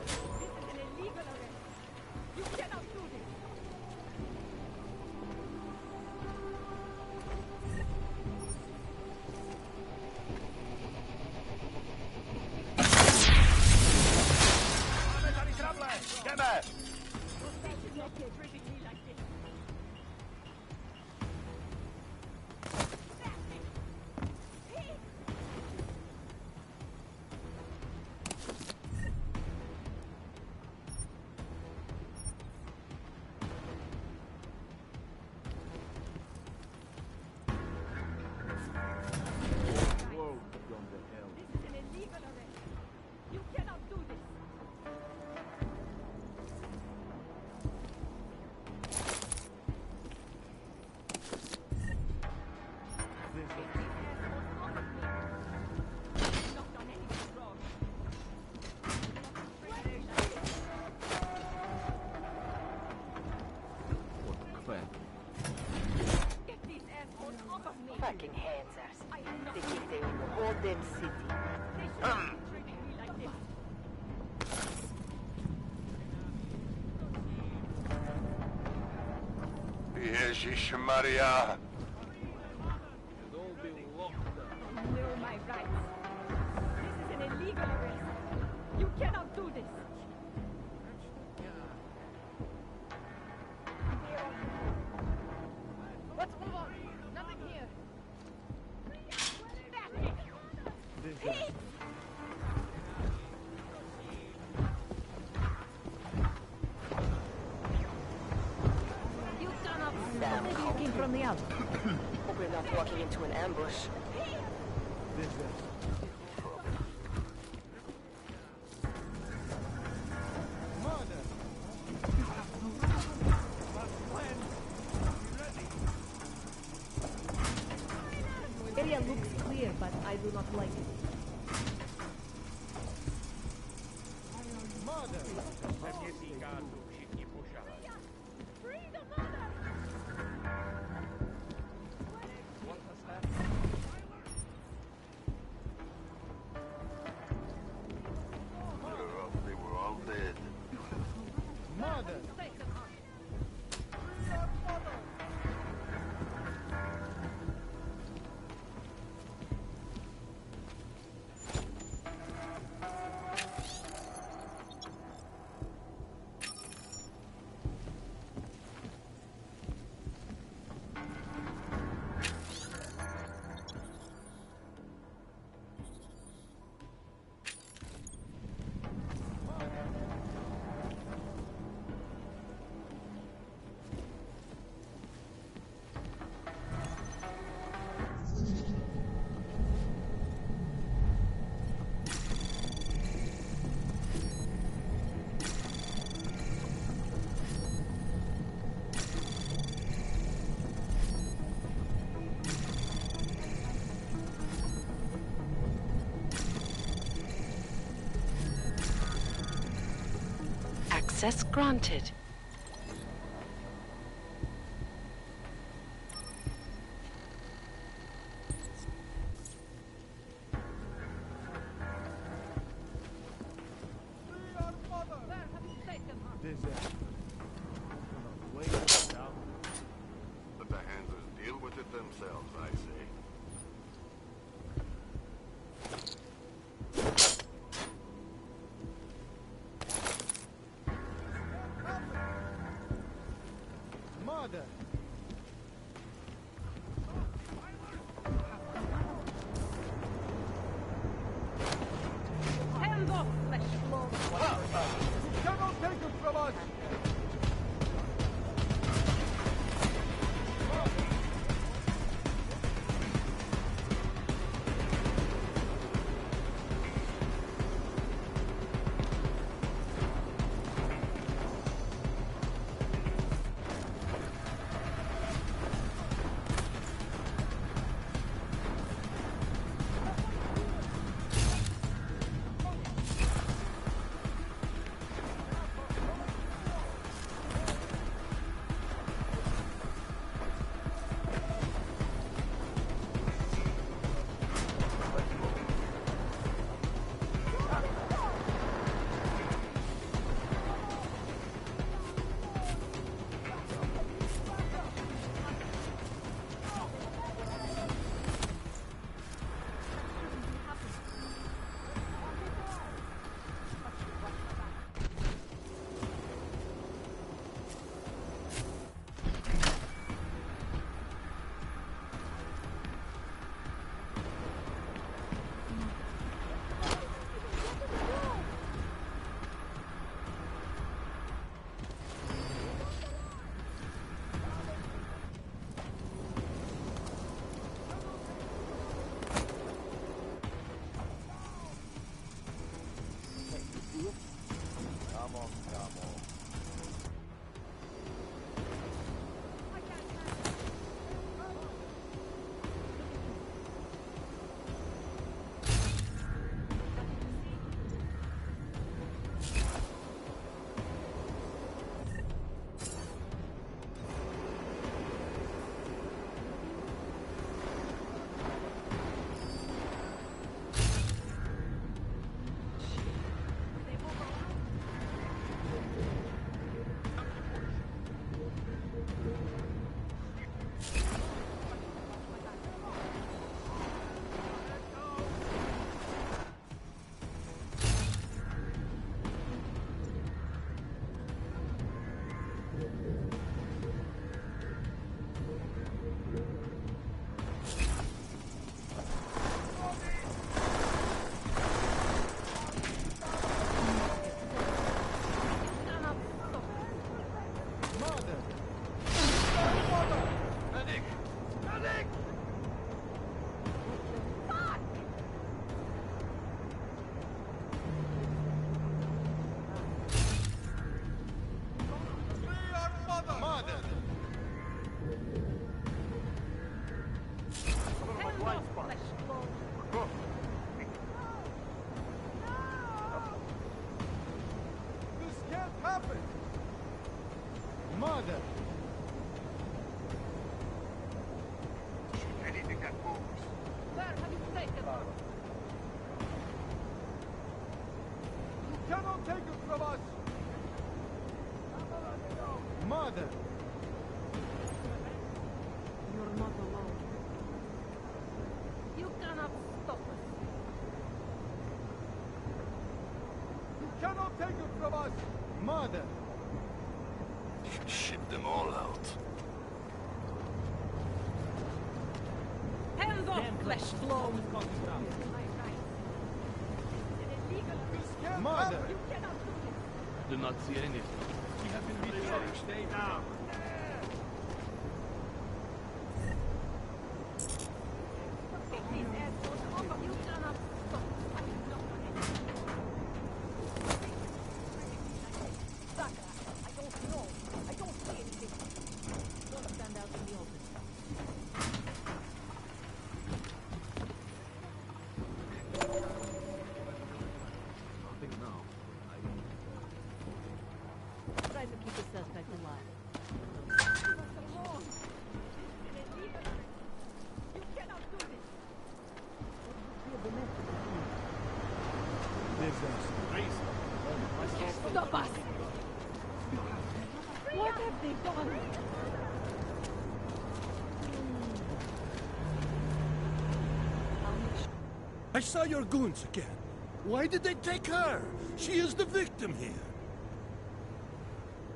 Thinking they own the whole damn city. Ježiš Maria. Know my rights. This is an illegal arrest. You cannot do this. Let's move on. Nothing here. You done up, Sam. Maybe you came from the other. Hope we're not walking into an ambush. Area looks clear, but I do not like it. They were all dead. Mother! Access granted. Let the handlers deal with it themselves, I say. Mother! Hands off, flesh lord. You cannot take it from us! take it from us! Mother! You're not alone. You cannot stop us. You cannot take it from us! Mother! Should ship them all out. Hands off, flesh flow! Mother! You cannot do this! Do not see anything. We have been betrayed. Stay down. Take these assholes off of you cannot stop us. Saka, I don't know. I don't see anything. Don't stand out in the open. Nothing now. Try to keep the suspect alive. You cannot do this! Stop us! What have they done? I saw your goons again. Why did they take her? She is the victim here.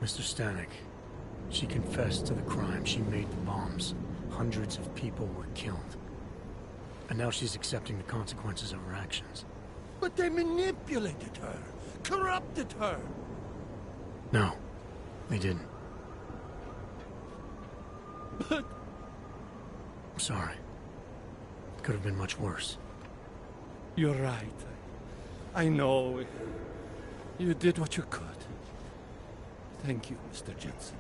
Mr. Stanek, she confessed to the crime. She made the bombs. Hundreds of people were killed. And now she's accepting the consequences of her actions. But they manipulated her, corrupted her. No, they didn't. But... I'm sorry. It could have been much worse. You're right. I know. You did what you could. Thank you, Mr. Jensen.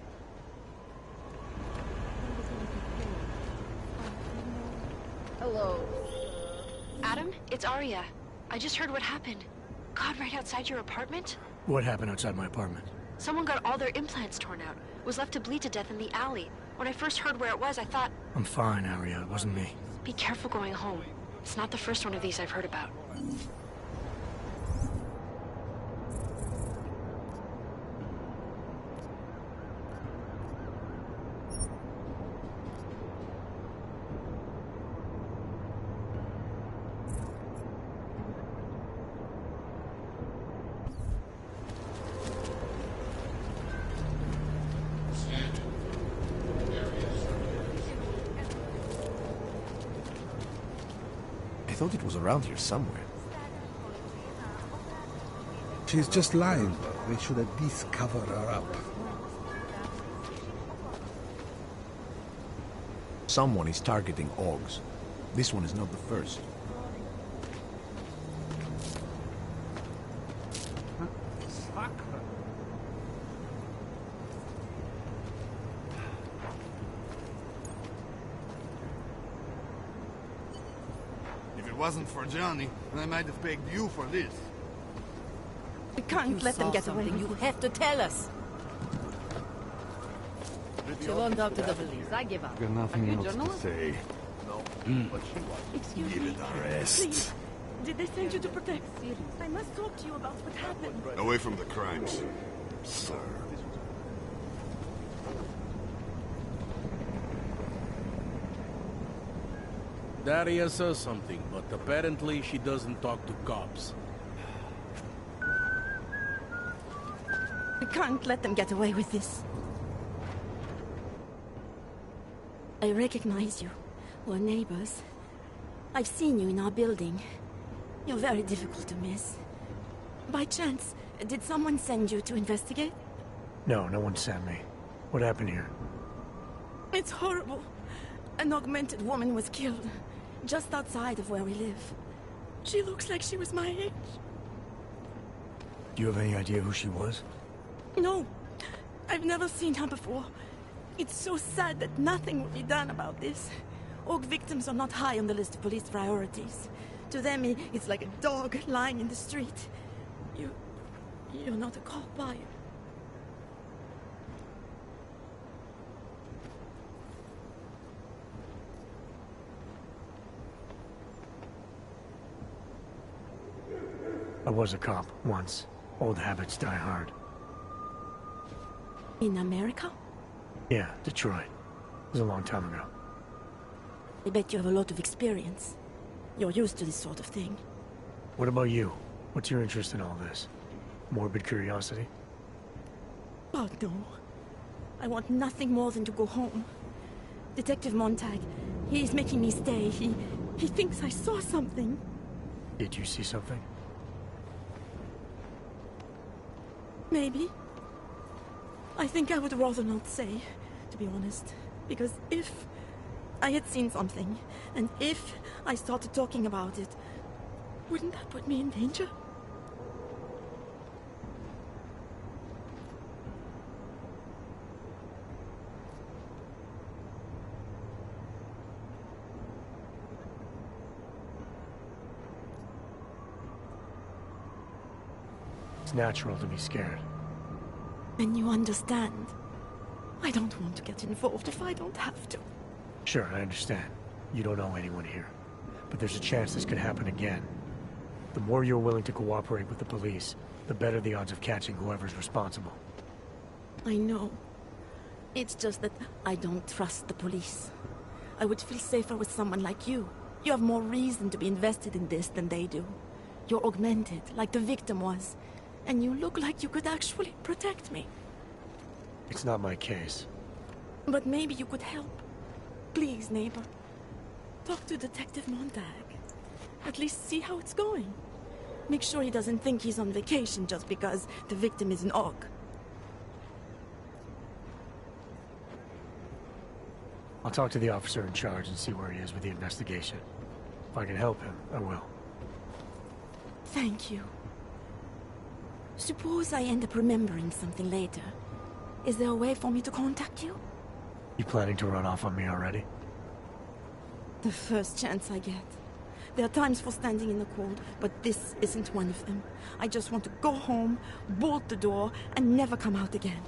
Hello. Adam, it's Arya. I just heard what happened. God, right outside your apartment? What happened outside my apartment? Someone got all their implants torn out. Was left to bleed to death in the alley. When I first heard where it was, I thought... I'm fine, Arya. It wasn't me. Be careful going home. It's not the first one of these I've heard about. I thought it was around here somewhere. She's just lying. They should at least cover her up. Someone is targeting Augs. This one is not the first. If it wasn't for Johnny, I might have begged you for this. We can't let them get away. You have to tell us. She won't talk to the police. I give up. Got nothing Are you else to journalist? say. No, but she was. Excuse Give me. it a rest. Please. Did they send you to protect? I must talk to you about what happened. Away from the crimes. Sir. Daria says something, but apparently she doesn't talk to cops. We can't let them get away with this. I recognize you. We're neighbors. I've seen you in our building. You're very difficult to miss. By chance, did someone send you to investigate? No, no one sent me. What happened here? It's horrible. An augmented woman was killed, just outside of where we live. She looks like she was my age. Do you have any idea who she was? No, I've never seen her before. It's so sad that nothing will be done about this. Orc victims are not high on the list of police priorities. To them, it's like a dog lying in the street. You're not a cop, are you? I was a cop, once. Old habits die hard. In America? Yeah, Detroit. It was a long time ago. I bet you have a lot of experience. You're used to this sort of thing. What about you? What's your interest in all this? Morbid curiosity? Oh, no. I want nothing more than to go home. Detective Montag, he's making me stay. He thinks I saw something. Did you see something? Maybe. I think I would rather not say, to be honest. Because if I had seen something, and if I started talking about it, wouldn't that put me in danger? It's natural to be scared. And you understand. I don't want to get involved if I don't have to. Sure, I understand. You don't know anyone here. But there's a chance this could happen again. The more you're willing to cooperate with the police, the better the odds of catching whoever's responsible. I know. It's just that I don't trust the police. I would feel safer with someone like you. You have more reason to be invested in this than they do. You're augmented, like the victim was. And you look like you could actually protect me. It's not my case. But maybe you could help. Please, neighbor. Talk to Detective Montag. At least see how it's going. Make sure he doesn't think he's on vacation just because the victim is an Og. I'll talk to the officer in charge and see where he is with the investigation. If I can help him, I will. Thank you. Suppose I end up remembering something later. Is there a way for me to contact you? You planning to run off on me already? The first chance I get. There are times for standing in the cold, but this isn't one of them. I just want to go home, bolt the door, and never come out again.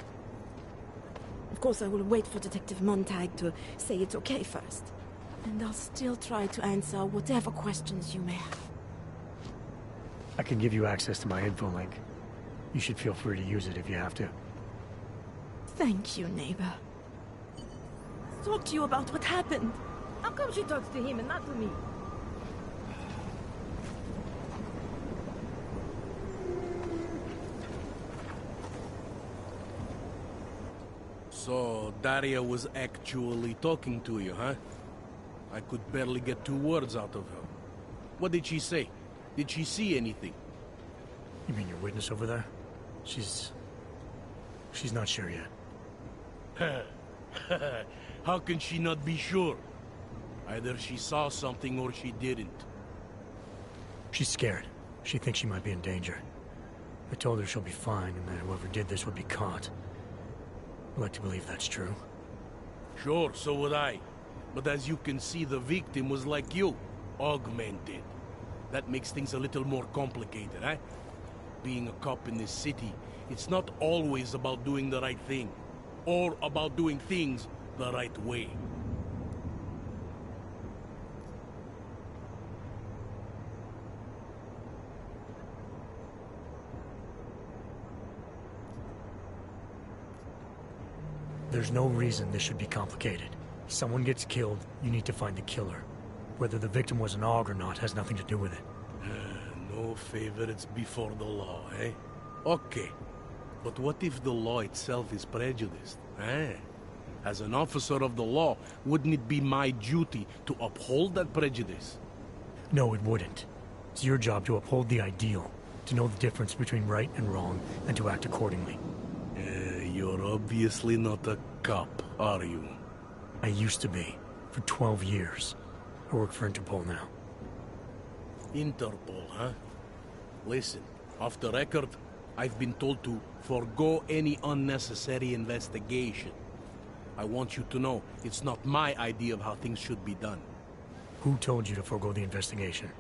Of course, I will wait for Detective Montag to say it's okay first. And I'll still try to answer whatever questions you may have. I can give you access to my info link. You should feel free to use it if you have to. Thank you, neighbor. Talk to you about what happened. How come she talks to him and not to me? So, Daria was actually talking to you, huh? I could barely get 2 words out of her. What did she say? Did she see anything? You mean your witness over there? She's not sure yet. How can she not be sure? Either she saw something or she didn't. She's scared. She thinks she might be in danger. I told her she'll be fine and that whoever did this would be caught. I'd like to believe that's true. Sure, so would I. But as you can see, the victim was like you, augmented. That makes things a little more complicated, eh? Being a cop in this city, it's not always about doing the right thing, or about doing things the right way. There's no reason this should be complicated. Someone gets killed, you need to find the killer. Whether the victim was an Og or not has nothing to do with it. No favorites before the law, eh? Okay. But what if the law itself is prejudiced, eh? As an officer of the law, wouldn't it be my duty to uphold that prejudice? No, it wouldn't. It's your job to uphold the ideal, to know the difference between right and wrong, and to act accordingly. You're obviously not a cop, are you? I used to be, for 12 years. I work for Interpol now. Interpol, huh? Listen, off the record, I've been told to forgo any unnecessary investigation. I want you to know, it's not my idea of how things should be done. Who told you to forgo the investigation?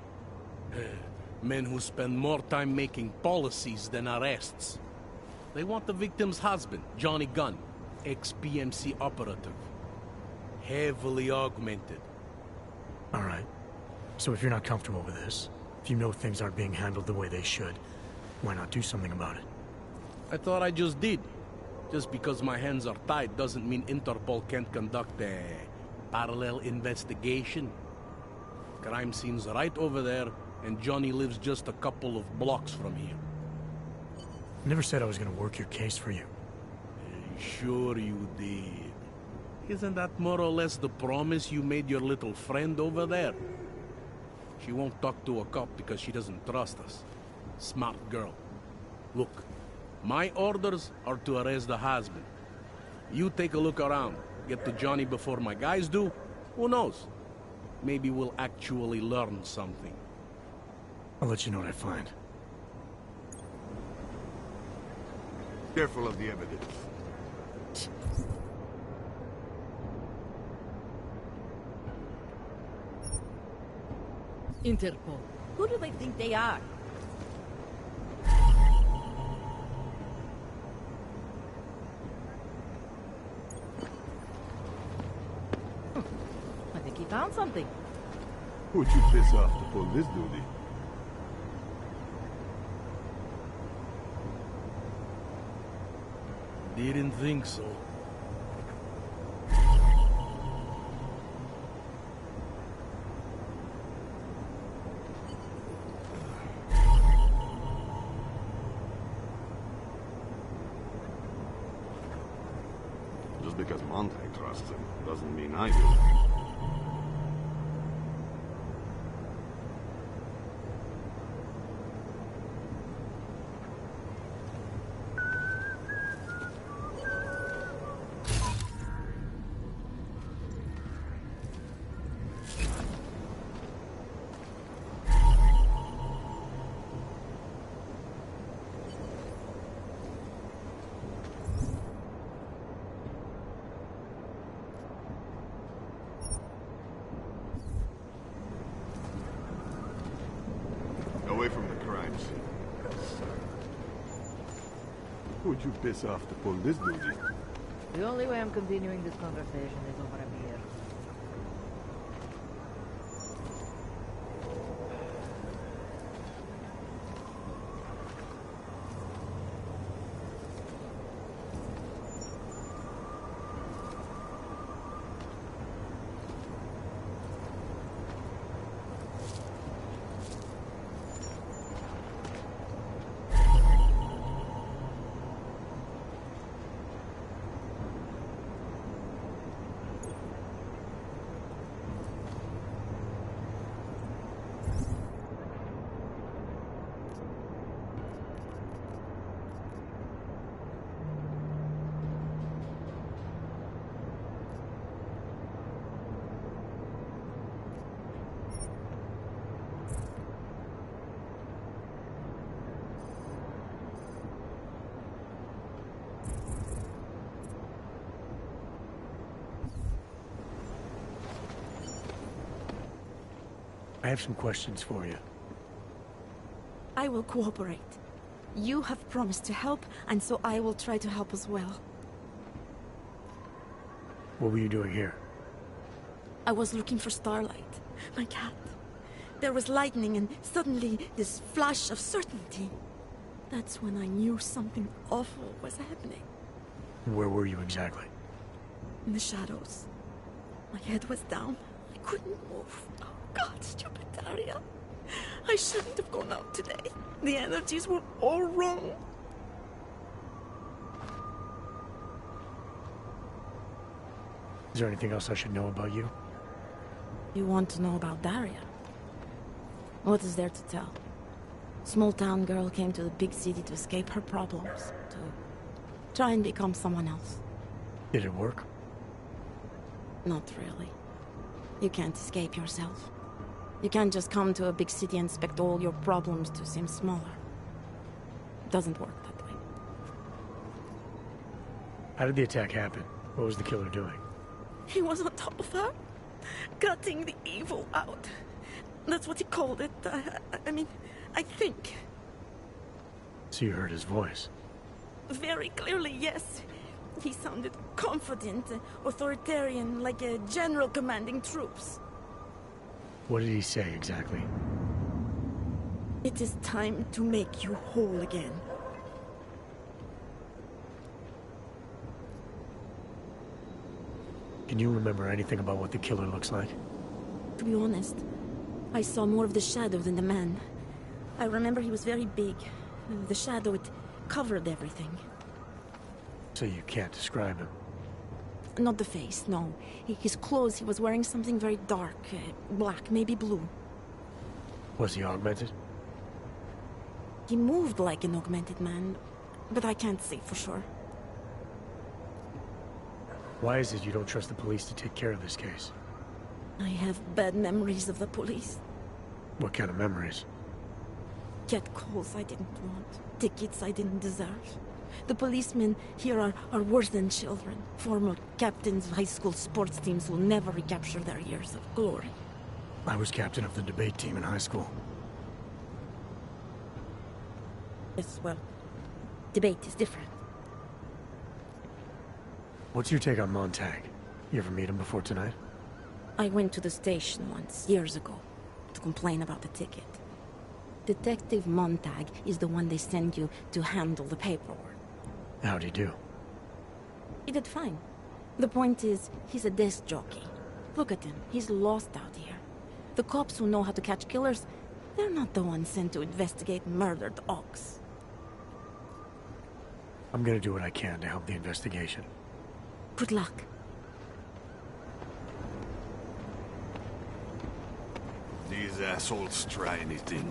Men who spend more time making policies than arrests. They want the victim's husband, Johnny Gunn, ex-PMC operative. Heavily augmented. All right. So if you're not comfortable with this, if you know things aren't being handled the way they should, Why not do something about it? I thought I just did. Just because my hands are tied doesn't mean Interpol can't conduct a parallel investigation. Crime scene's right over there, and Johnny lives just a couple of blocks from here. I never said I was gonna work your case for you. Sure you did. Isn't that more or less the promise you made your little friend over there? She won't talk to a cop because she doesn't trust us. Smart girl. Look, my orders are to arrest the husband. You take a look around. Get to Johnny before my guys do. Who knows? Maybe we'll actually learn something. I'll let you know what I find. Careful of the evidence. Interpol. Who do they think they are? I think he found something. Who'd you piss off to pull this duty? Didn't think so. Just because Monte trusts him doesn't mean I do. Away from the crime scene. Who'd you piss off to pull this duty? The only way I'm continuing this conversation is over here. I have some questions for you. I will cooperate. You have promised to help, and so I will try to help as well. What were you doing here? I was looking for Starlight, my cat. There was lightning and suddenly this flash of certainty. That's when I knew something awful was happening. Where were you exactly? In the shadows. My head was down. I couldn't move. Oh God, stupid Daria. I shouldn't have gone out today. The energies were all wrong. Is there anything else I should know about you? You want to know about Daria? What is there to tell? Small town girl came to the big city to escape her problems, to try and become someone else. Did it work? Not really. You can't escape yourself. You can't just come to a big city and expect all your problems to seem smaller. It doesn't work that way. How did the attack happen? What was the killer doing? He was on top of her, cutting the evil out. That's what he called it. I mean, I think. So you heard his voice? Very clearly, yes. He sounded confident, authoritarian, like a general commanding troops. What did he say exactly? It is time to make you whole again. Can you remember anything about what the killer looks like? To be honest, I saw more of the shadow than the man. I remember he was very big. The shadow, it covered everything. So you can't describe him? Not the face, no. His clothes, he was wearing something very dark. Black, maybe blue. Was he augmented? He moved like an augmented man, but I can't say for sure. Why is it you don't trust the police to take care of this case? I have bad memories of the police. What kind of memories? Get calls I didn't want. Tickets I didn't deserve. The policemen here are worse than children. Former captains of high school sports teams who will never recapture their years of glory. I was captain of the debate team in high school. Yes, well, debate is different. What's your take on Montag? You ever meet him before tonight? I went to the station once, years ago, to complain about the ticket. Detective Montag is the one they send you to handle the paperwork. How'd he do? He did fine. The point is, he's a desk jockey. Look at him, he's lost out here. The cops who know how to catch killers, they're not the ones sent to investigate murdered ox. I'm gonna do what I can to help the investigation. Good luck. These assholes try anything.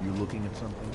You looking at something?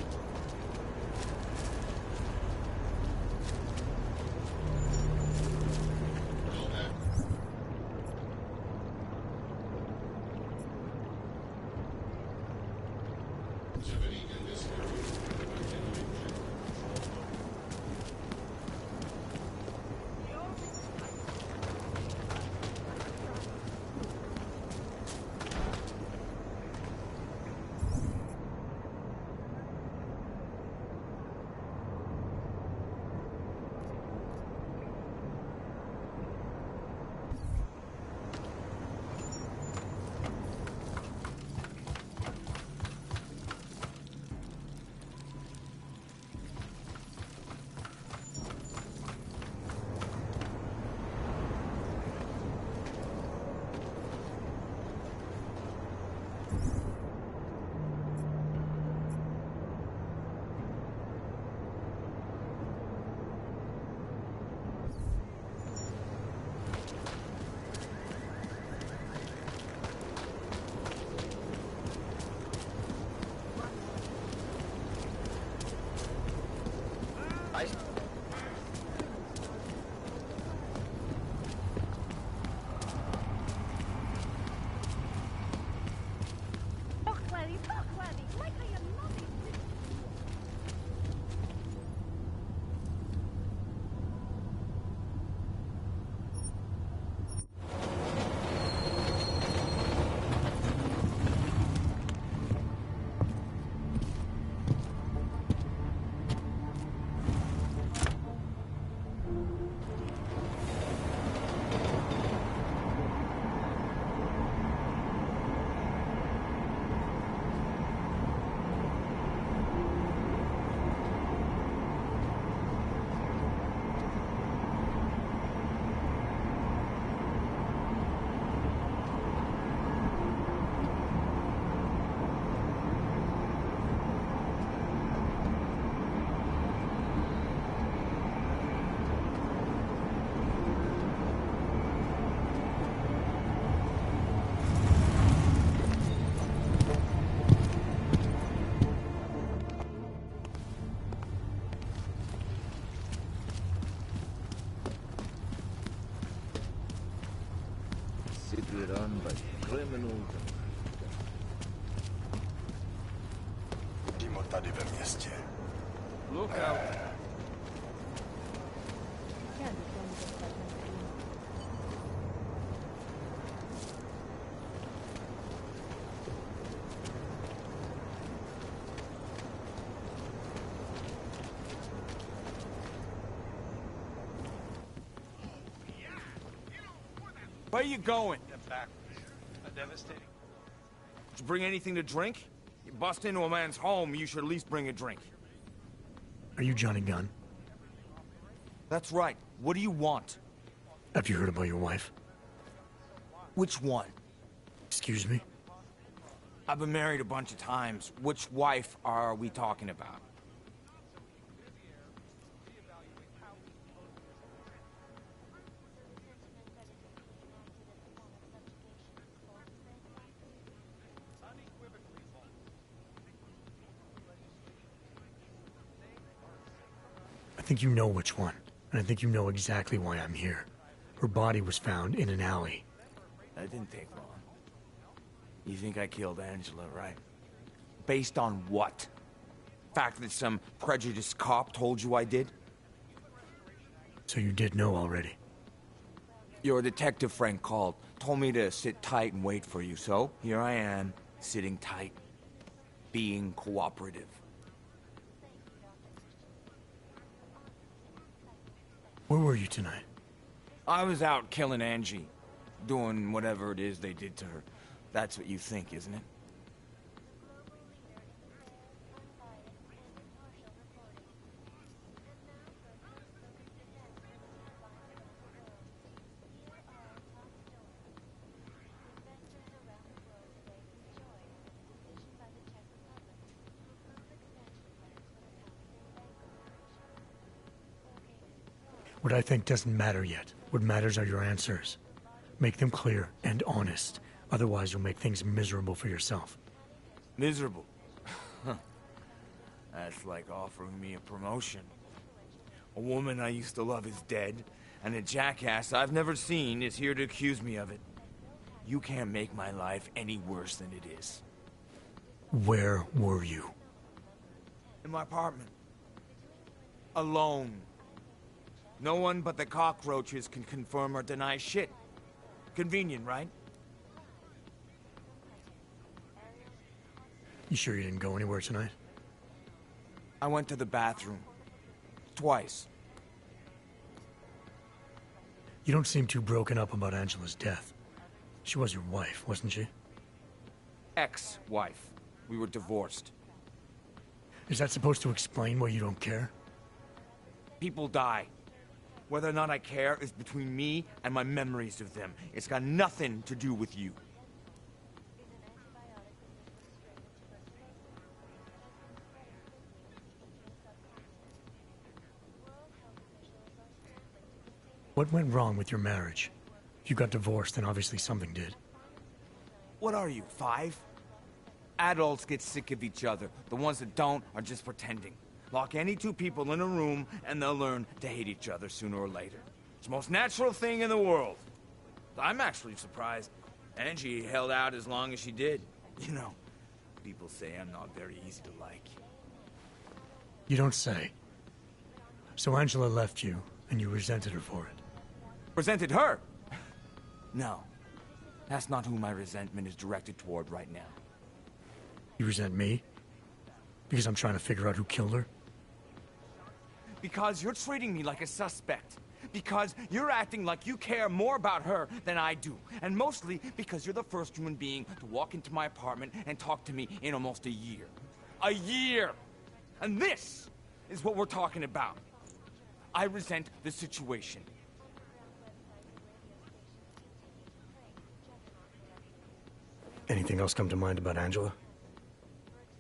City run by criminals. Mimo tady ve městě. Look out. Where you going? Get back. Devastating. Did you bring anything to drink? You bust into a man's home, you should at least bring a drink. Are you Johnny Gunn? That's right. What do you want? Have you heard about your wife? Which one? Excuse me? I've been married a bunch of times. Which wife are we talking about? I think you know which one, and I think you know exactly why I'm here. Her body was found in an alley. That didn't take long. You think I killed Angela, right? Based on what? Fact that some prejudiced cop told you I did? So you did know already? Your detective friend called, told me to sit tight and wait for you, so here I am, sitting tight, being cooperative. Where were you tonight? I was out killing Angie, doing whatever it is they did to her. That's what you think, isn't it? What I think doesn't matter yet. What matters are your answers. Make them clear and honest. Otherwise, you'll make things miserable for yourself. Miserable? That's like offering me a promotion. A woman I used to love is dead, and a jackass I've never seen is here to accuse me of it. You can't make my life any worse than it is. Where were you? In my apartment. Alone. No one but the cockroaches can confirm or deny shit. Convenient, right? You sure you didn't go anywhere tonight? I went to the bathroom. Twice. You don't seem too broken up about Angela's death. She was your wife, wasn't she? Ex-wife. We were divorced. Is that supposed to explain why you don't care? People die. Whether or not I care is between me and my memories of them. It's got nothing to do with you. What went wrong with your marriage? If you got divorced, then obviously something did. What are you, 5? Adults get sick of each other. The ones that don't are just pretending. Lock any two people in a room, and they'll learn to hate each other sooner or later. It's the most natural thing in the world. I'm actually surprised Angie held out as long as she did. You know, people say I'm not very easy to like. You don't say. So Angela left you, and you resented her for it. Resented her? No. That's not who my resentment is directed toward right now. You resent me? Because I'm trying to figure out who killed her? Because you're treating me like a suspect. Because you're acting like you care more about her than I do. And mostly because you're the first human being to walk into my apartment and talk to me in almost a year. A year! And this is what we're talking about. I resent the situation. Anything else come to mind about Angela?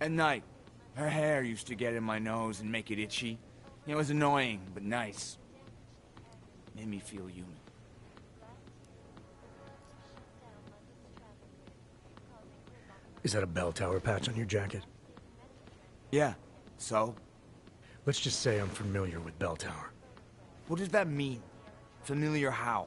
At night, her hair used to get in my nose and make it itchy. It was annoying, but nice. Made me feel human. Is that a bell tower patch on your jacket? Yeah, so? Let's just say I'm familiar with bell tower. What does that mean? Familiar how?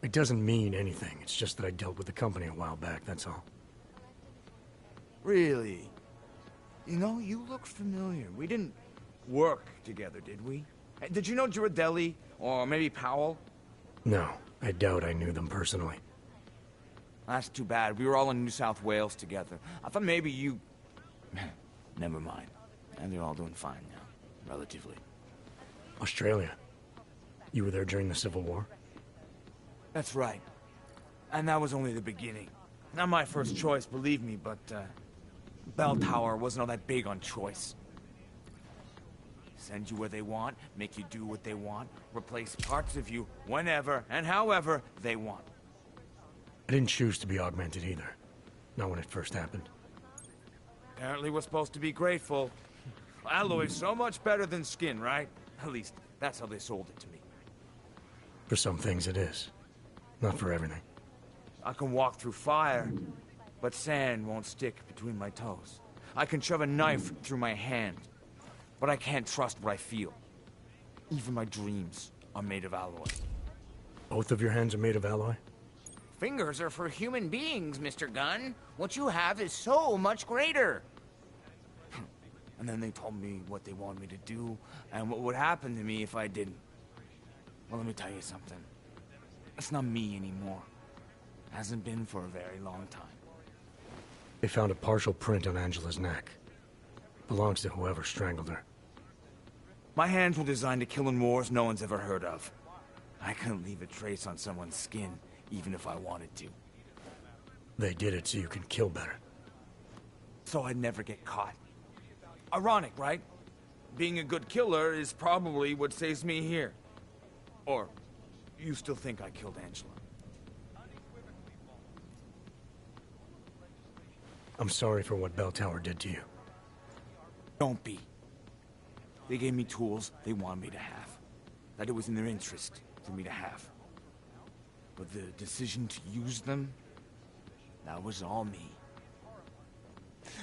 It doesn't mean anything. It's just that I dealt with the company a while back, that's all. Really? You know, you look familiar. We didn't work together, did we? Did you know Girardelli? Or maybe Powell? No, I doubt I knew them personally. That's too bad. We were all in New South Wales together. I thought maybe you... Never mind. And they're all doing fine now. Relatively. Australia. You were there during the Civil War? That's right. And that was only the beginning. Not my first choice, believe me, but, Bell Tower wasn't all that big on choice. Send you where they want, make you do what they want, replace parts of you whenever and however they want. I didn't choose to be augmented either. Not when it first happened. Apparently we're supposed to be grateful. Alloy's so much better than skin, right? At least, that's how they sold it to me. For some things it is. Not for everything. I can walk through fire, but sand won't stick between my toes. I can shove a knife through my hand, but I can't trust what I feel. Even my dreams are made of alloy. Both of your hands are made of alloy? Fingers are for human beings, Mr. Gunn. What you have is so much greater. And then they told me what they wanted me to do, and what would happen to me if I didn't. Well, let me tell you something. It's not me anymore. Hasn't been for a very long time. They found a partial print on Angela's neck. Belongs to whoever strangled her. My hands were designed to kill in wars no one's ever heard of. I couldn't leave a trace on someone's skin, even if I wanted to. They did it so you could kill better. So I'd never get caught. Ironic, right? Being a good killer is probably what saves me here. Or, you still think I killed Angela? I'm sorry for what Bell Tower did to you. Don't be. They gave me tools they wanted me to have. That it was in their interest for me to have. But the decision to use them, that was all me.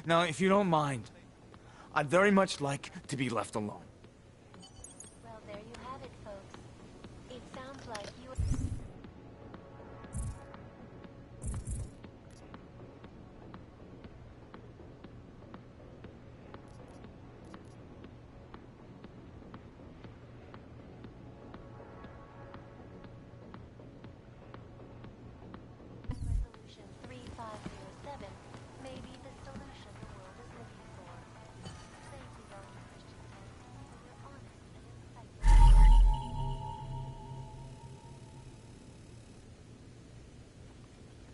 Now, if you don't mind, I'd very much like to be left alone. Well, there you have it, folks. It sounds like you... Resolution 3507 may be the solution the world is looking for. Save the young Christian and you're honest and insightful.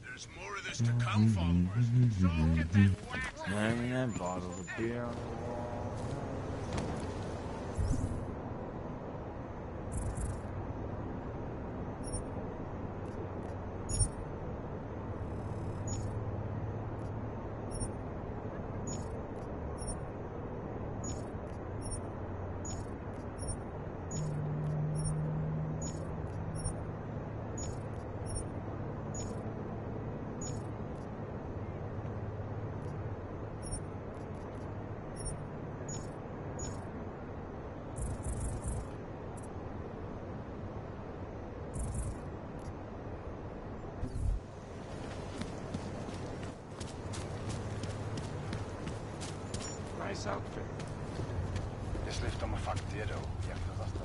There's more of this to come, followers. So get that wax. Hang that bottle of beer. Nice outfit. This lift on my faktiskt då. Jävla rasta.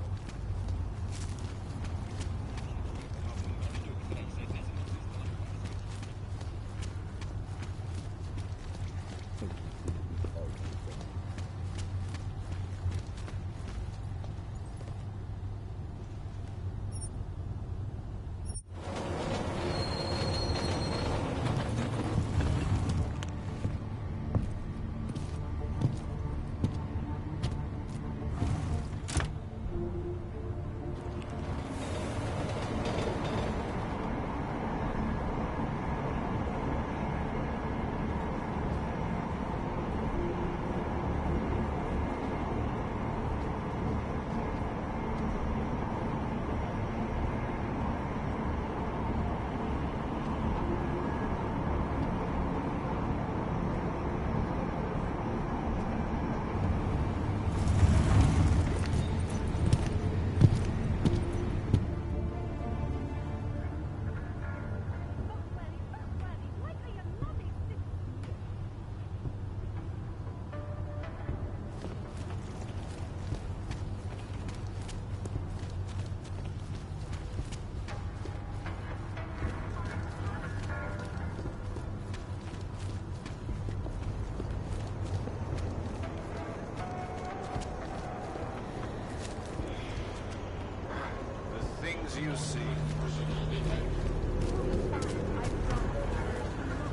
you see.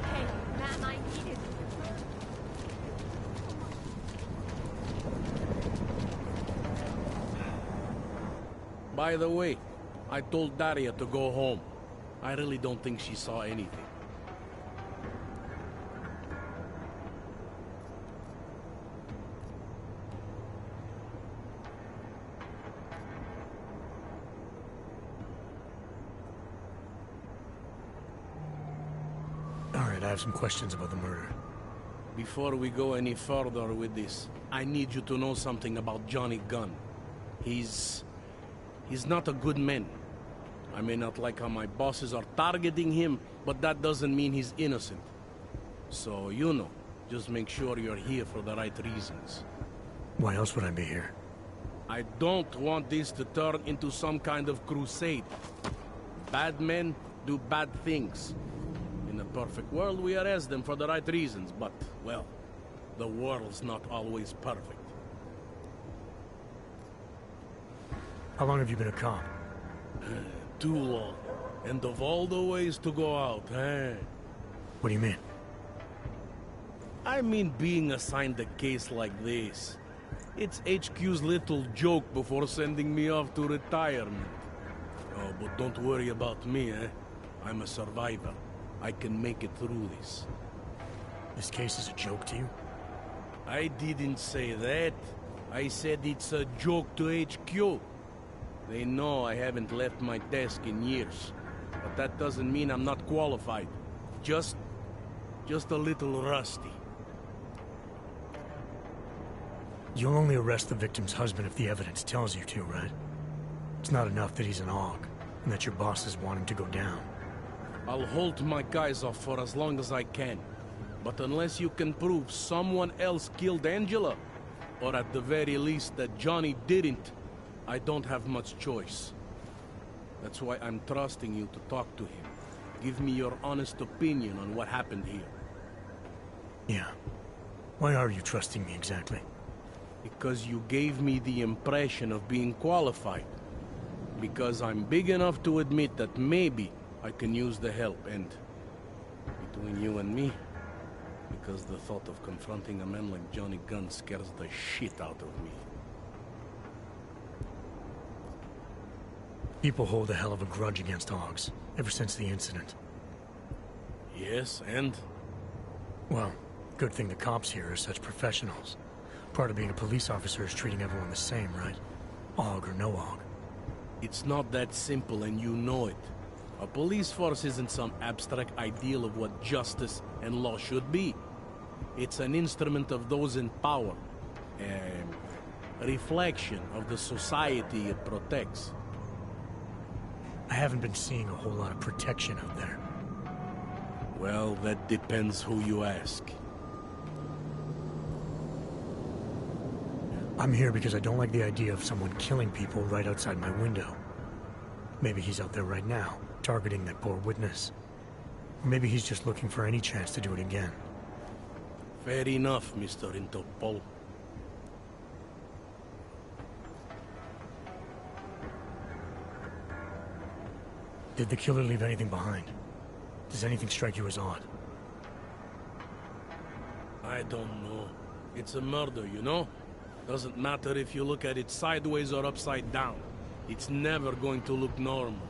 Hey, man, I need it. By the way, I told Daria to go home. I really don't think she saw anything. All right, I have some questions about the murder. Before we go any further with this, I need you to know something about Johnny Gunn. He's not a good man. I may not like how my bosses are targeting him, but that doesn't mean he's innocent. So, you know, just make sure you're here for the right reasons. Why else would I be here? I don't want this to turn into some kind of crusade. Bad men do bad things. In a perfect world, we arrest them for the right reasons, but, well, the world's not always perfect. How long have you been a cop? Too long. And of all the ways to go out, eh? What do you mean? I mean being assigned a case like this. It's HQ's little joke before sending me off to retirement. Oh, but don't worry about me, eh? I'm a survivor. I can make it through this. This case is a joke to you? I didn't say that. I said it's a joke to HQ. They know I haven't left my desk in years. But that doesn't mean I'm not qualified. Just a little rusty. You'll only arrest the victim's husband if the evidence tells you to, right? It's not enough that he's an AUG, and that your bosses want him to go down. I'll hold my guys off for as long as I can. But unless you can prove someone else killed Angela, or at the very least that Johnny didn't, I don't have much choice. That's why I'm trusting you to talk to him. Give me your honest opinion on what happened here. Yeah. Why are you trusting me exactly? Because you gave me the impression of being qualified. Because I'm big enough to admit that maybe I can use the help, and between you and me, because the thought of confronting a man like Johnny Gunn scares the shit out of me. People hold a hell of a grudge against AUGs, ever since the incident. Yes, and? Well, good thing the cops here are such professionals. Part of being a police officer is treating everyone the same, right? AUG or no AUG. It's not that simple, and you know it. A police force isn't some abstract ideal of what justice and law should be. It's an instrument of those in power. A reflection of the society it protects. I haven't been seeing a whole lot of protection out there. Well, that depends who you ask. I'm here because I don't like the idea of someone killing people right outside my window. Maybe he's out there right now, targeting that poor witness. Or maybe he's just looking for any chance to do it again. Fair enough, Mr. Interpol. Did the killer leave anything behind? Does anything strike you as odd? I don't know. It's a murder, you know? Doesn't matter if you look at it sideways or upside down. It's never going to look normal.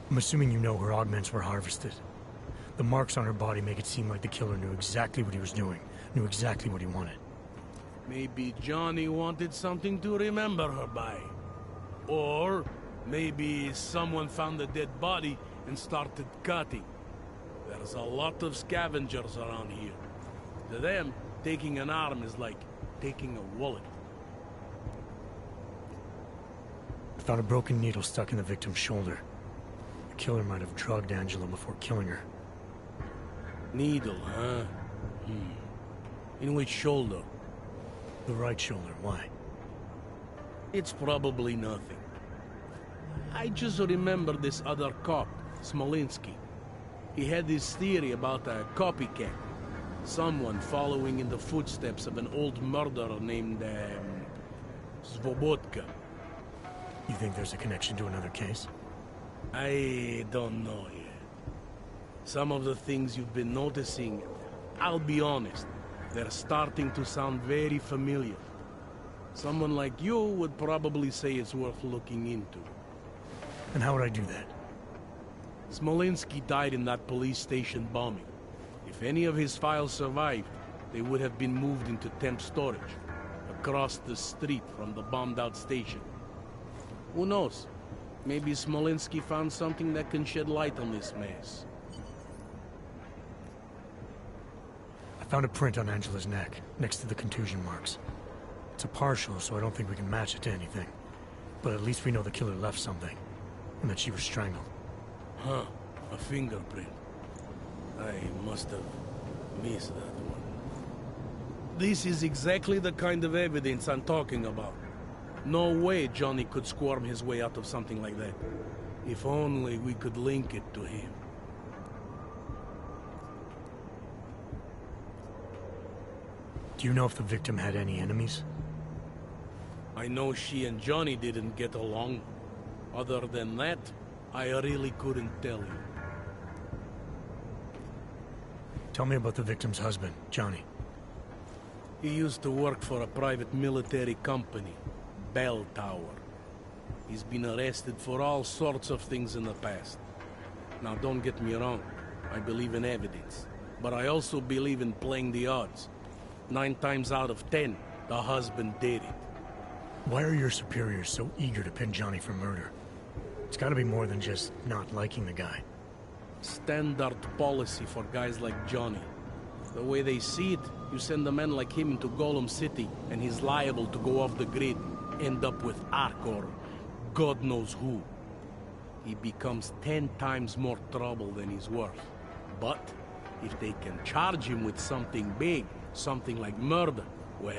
I'm assuming you know her augments were harvested. The marks on her body make it seem like the killer knew exactly what he was doing, knew exactly what he wanted. Maybe Johnny wanted something to remember her by. Or maybe someone found a dead body and started cutting. There's a lot of scavengers around here. To them, taking an arm is like taking a wallet. I found a broken needle stuck in the victim's shoulder. The killer might have drugged Angela before killing her. Needle, huh? In which shoulder? The right shoulder. Why? It's probably nothing. I just remember this other cop, Smolinski. He had this theory about a copycat. Someone following in the footsteps of an old murderer named Svobodka. You think there's a connection to another case? I don't know yet. Some of the things you've been noticing, I'll be honest, they're starting to sound very familiar. Someone like you would probably say it's worth looking into. And how would I do that? Smolenski died in that police station bombing. If any of his files survived, they would have been moved into temp storage, across the street from the bombed-out station. Who knows? Maybe Smolenski found something that can shed light on this mess. I found a print on Angela's neck, next to the contusion marks. It's a partial, so I don't think we can match it to anything. But at least we know the killer left something, and that she was strangled. Huh, a fingerprint. I must have missed that one. This is exactly the kind of evidence I'm talking about. No way Johnny could squirm his way out of something like that. If only we could link it to him. Do you know if the victim had any enemies? I know she and Johnny didn't get along. Other than that, I really couldn't tell you. Tell me about the victim's husband, Johnny. He used to work for a private military company, Bell Tower. He's been arrested for all sorts of things in the past. Now don't get me wrong, I believe in evidence. But I also believe in playing the odds. 9 times out of 10, the husband did it. Why are your superiors so eager to pin Johnny for murder? It's gotta be more than just not liking the guy. Standard policy for guys like Johnny. The way they see it, you send a man like him into Golem City, and he's liable to go off the grid, end up with Ark or God knows who. He becomes 10 times more trouble than he's worth. But if they can charge him with something big, something like murder, well,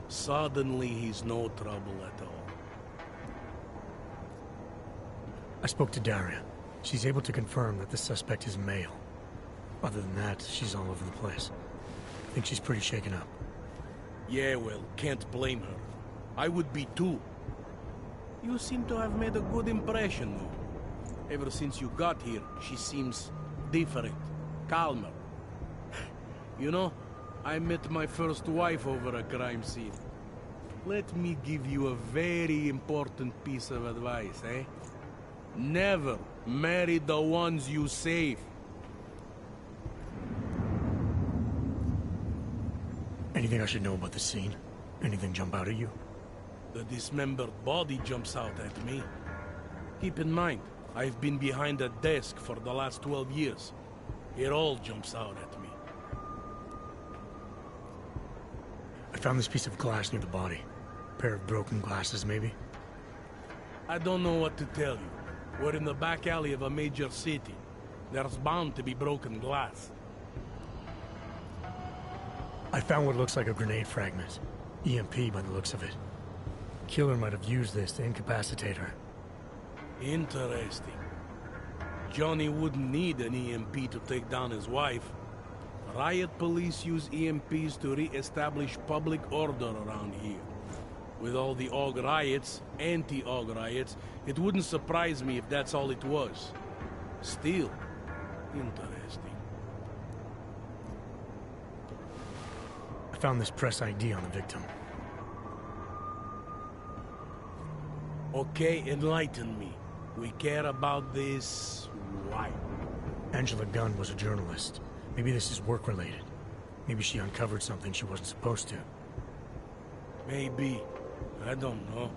suddenly he's no trouble at all. I spoke to Daria. She's able to confirm that the suspect is male. Other than that, she's all over the place. I think she's pretty shaken up. Yeah, well, can't blame her. I would be too. You seem to have made a good impression, though. Ever since you got here, she seems different, calmer. You know, I met my first wife over a crime scene. Let me give you a very important piece of advice, eh? Never marry the ones you save. Anything I should know about the scene? Anything jump out at you? The dismembered body jumps out at me. Keep in mind, I've been behind a desk for the last 12 years. It all jumps out at me. I found this piece of glass near the body. A pair of broken glasses, maybe? I don't know what to tell you. We're in the back alley of a major city. There's bound to be broken glass. I found what looks like a grenade fragment. EMP by the looks of it. Killer might have used this to incapacitate her. Interesting. Johnny wouldn't need an EMP to take down his wife. Riot police use EMPs to re-establish public order around here. With all the AUG riots, anti-AUG riots, it wouldn't surprise me if that's all it was. Still, interesting. I found this press ID on the victim. Okay, enlighten me. We care about this... why? Angela Gunn was a journalist. Maybe this is work-related. Maybe she uncovered something she wasn't supposed to. Maybe. I don't know.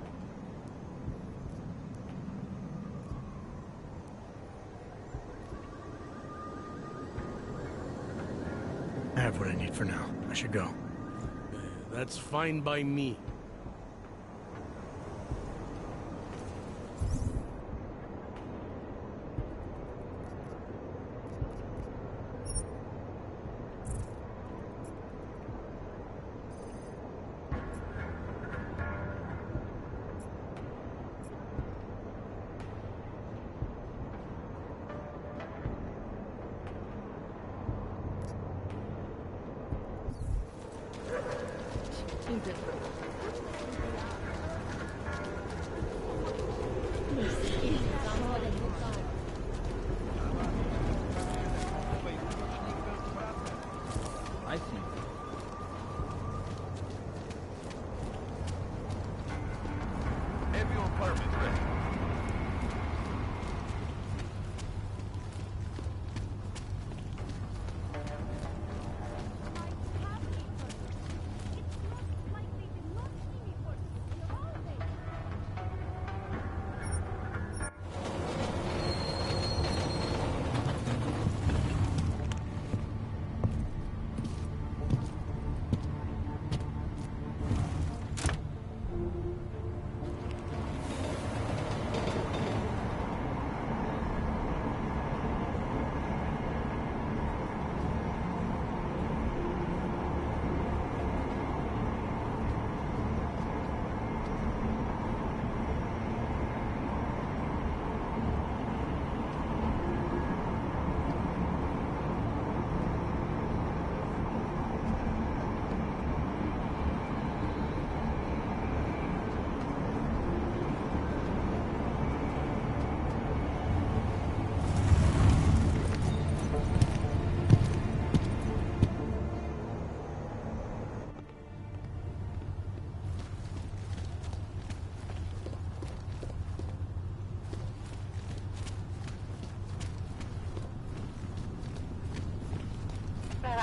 I have what I need for now. I should go. That's fine by me.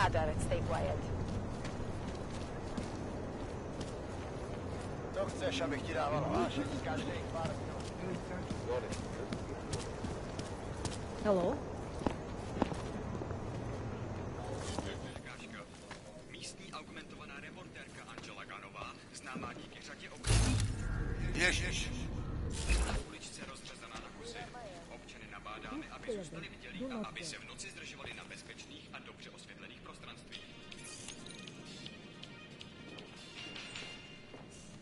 Adar, stay quiet. To chceš, abych ti dával hlášení každých pár minut. Hello? Místní augmentovaná reportérka Angela Ganová, známá díky řadě obětí. Ježiš. Na uličce rozřezaná na kusy. Občany nabádáme, aby zůstali bdělí a aby se v noci zdržovali na bezpečných a dobře osvětlených prostranstvích.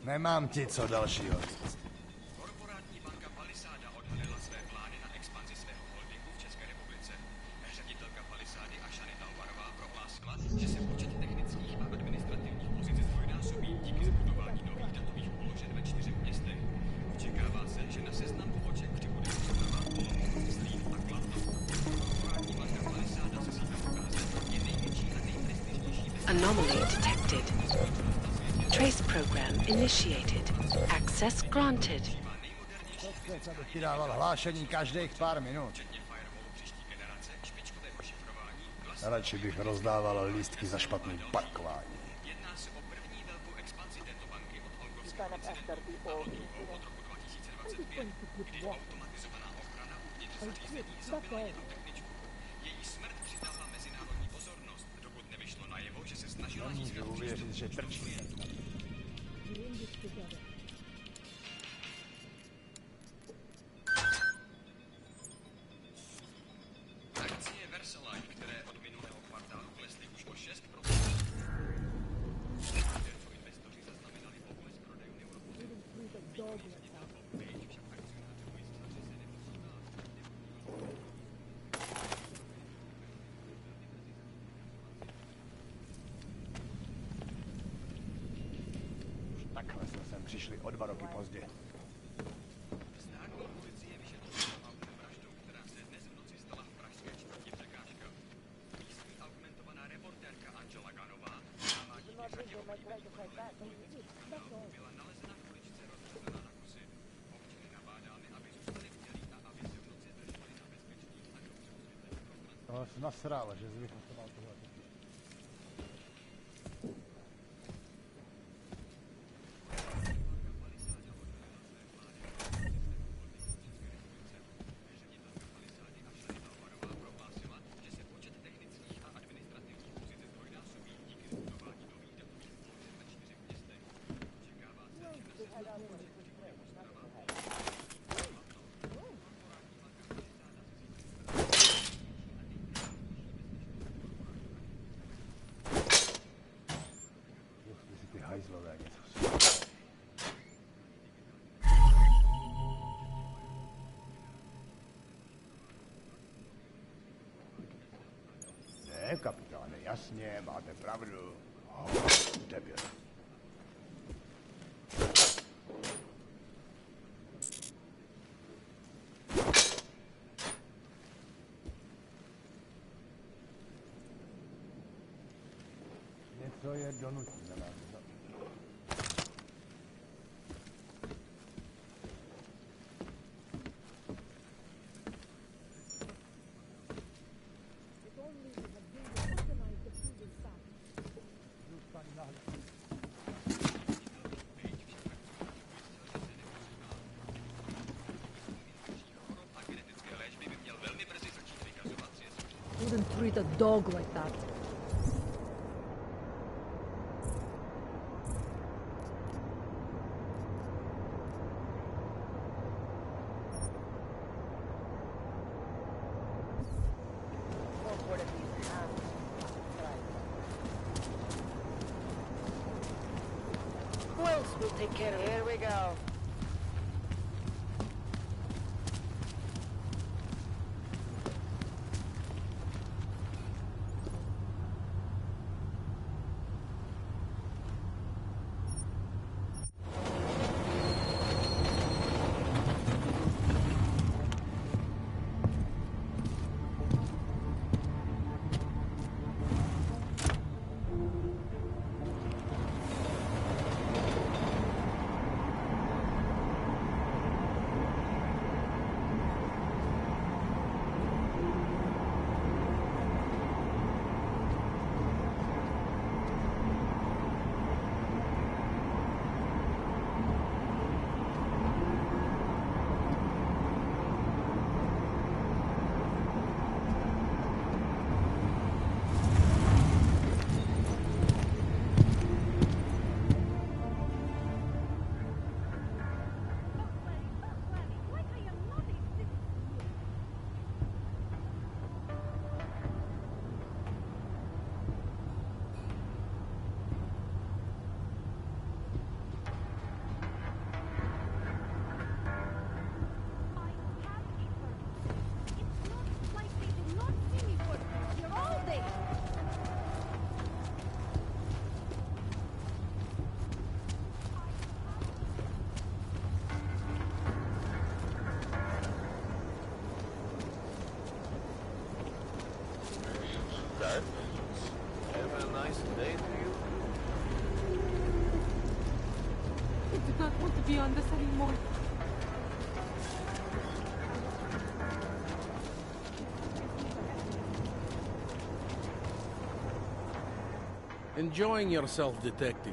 Nemám ti co dalšího říct. Korporátní banka Palisáda odhalila své plány na expanzi svého holdingu v České republice. Ředitelka Palisády Ashany Alvarová prohlásila, že se počet technických a administrativních pozic zdvojnásobí díky zbudování nových datových úložen ve 4 městech. Očekává se, že na seznam poboček přibude Ostrava, Olomouc, Zlín a Kladno. Korporátní banka Palisáda se sídlem v Praze je největší a nejprestižnější. Anomaly detected. Trace program initiated. Access granted. To chceš, abych ti dával hlášení každých pár minut. Radši bych rozdával lístky za špatný parkování. Jedná se o první velkou expanzi této banky od Olgovského incidentů a od roku 2025, kdy automatizovaná ochrana uvnitř zařízení zabila jednu techničku. Její smrt přitáhla mezinárodní pozornost, dokud nevyšlo najevo, že se snažila získat uvěřit, že trčí. Akcie Versailles, které od minulého kvartálu klesly už o 6%. Investoři zaznamenali pokles prodejů neuropozitů. Takhle jsme sem přišli o 2 roky pozdě. Státní policie vyšetřovala vraždou, která se dnes v noci stala v pražské čtvrti Překážka. Místní augmentovaná reportérka Angela Ganová, známá díky řadě oblíbených byla nalezena v uličce rozřezaná na kusy. Občany nabádáme, aby zůstali bdělí a aby se v noci zdržovali na bezpečných a dobře osvětlených prostranstvích. To jsi nasrál, že jsi vyhostoval tohle. Hajzlové něco. Ne, kapitáne, jasně, máte pravdu. Debil. Něco je donutí na nás. Wouldn't treat a dog like that. Who else will take care of it? Here we go. not want to be on this anymore. Enjoying yourself, detective.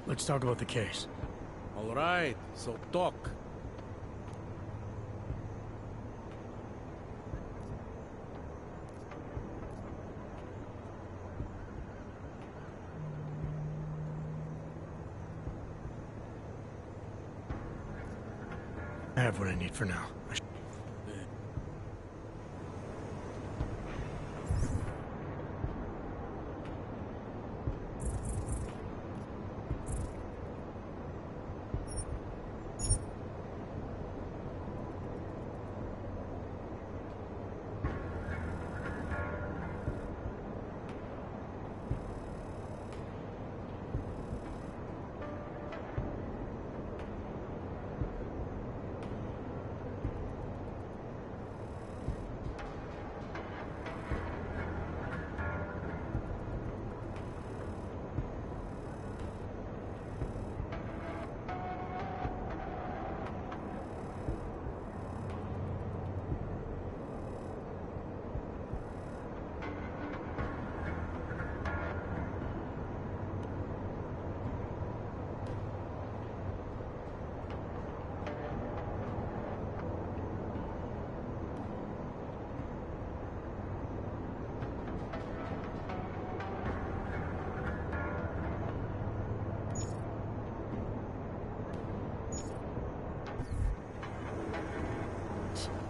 Let's talk about the case. All right, so talk. I have what I need for now.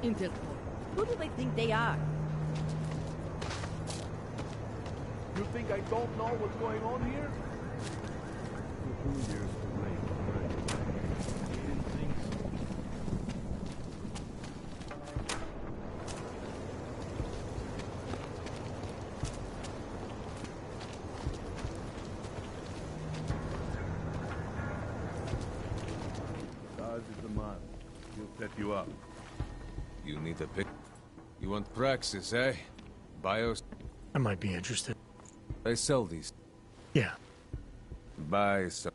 Interpol. Who do they think they are? You think I don't know what's going on here? 2 years too late. You didn't think so. Stars is the man. He'll set you up. You need a pick. You want Praxis, eh? Bios? I might be interested. They sell these. Yeah. Buy some.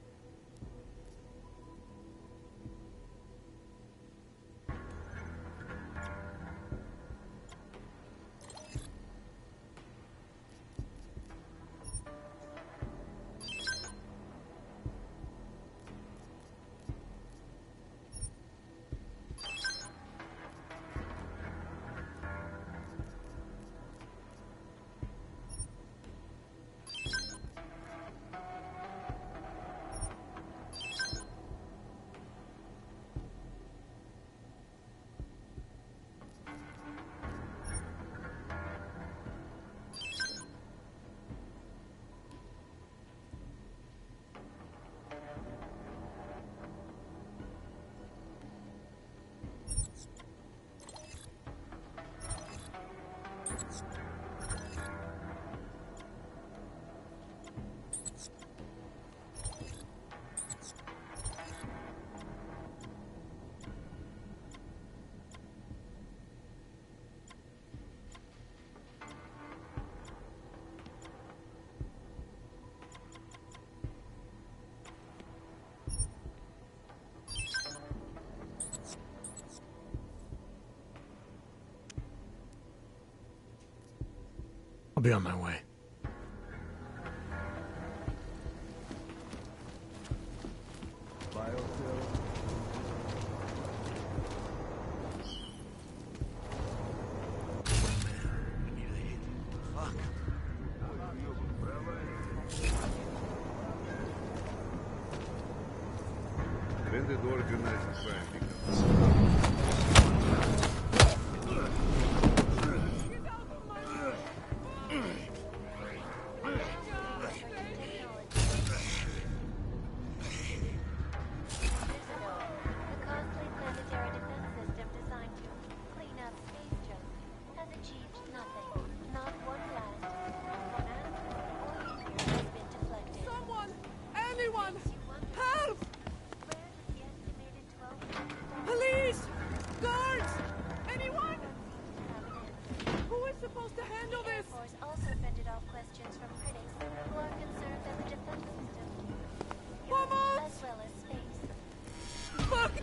I'll be on my way. Vendedor de nice traffic.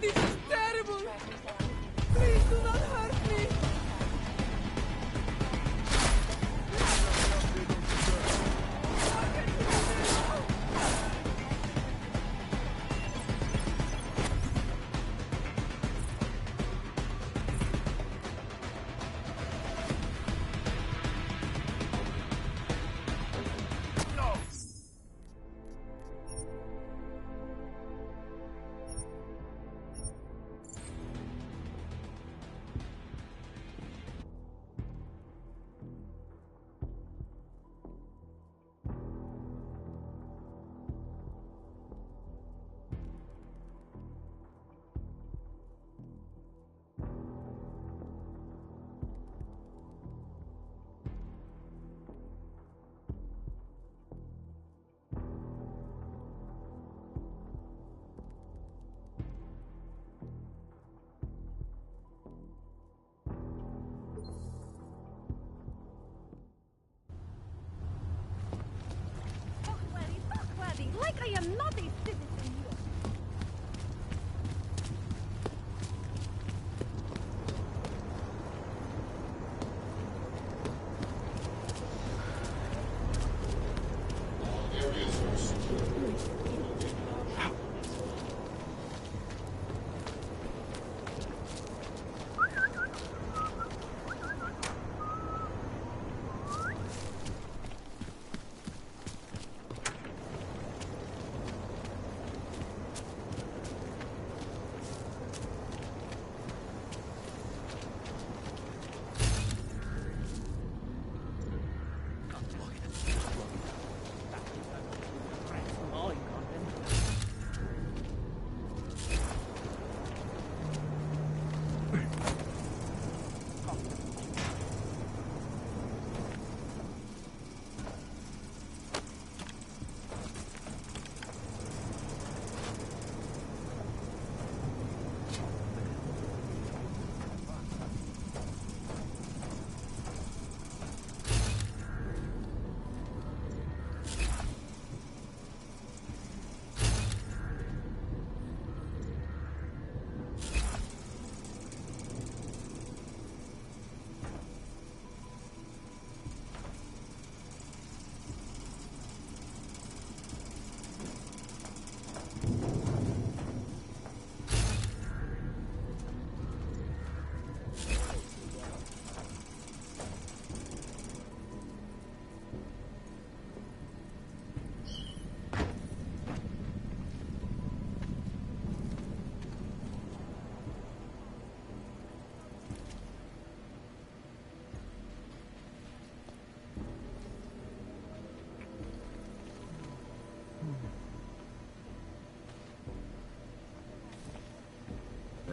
This is terrible! Please do not hurt me! Like I am not a citizen here.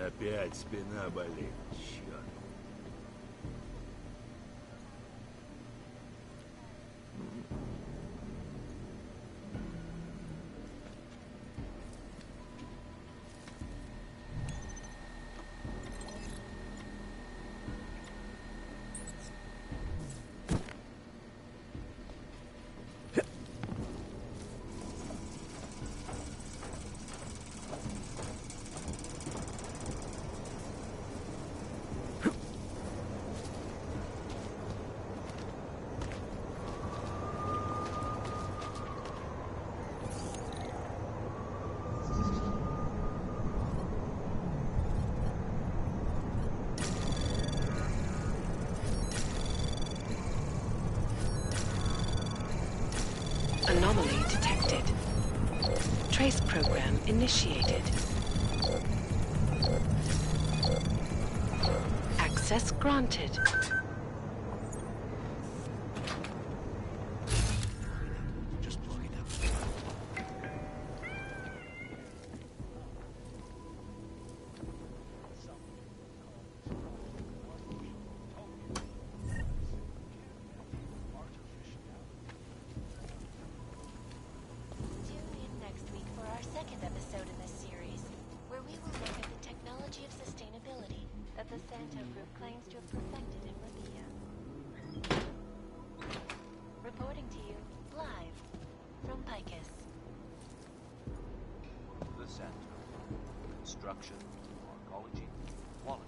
Опять спина болит, черт. Anomaly detected. Trace program initiated. Access granted. Episode in this series, where we will look at the technology of sustainability that the Santo Group claims to have perfected in corruption, arcology, quality.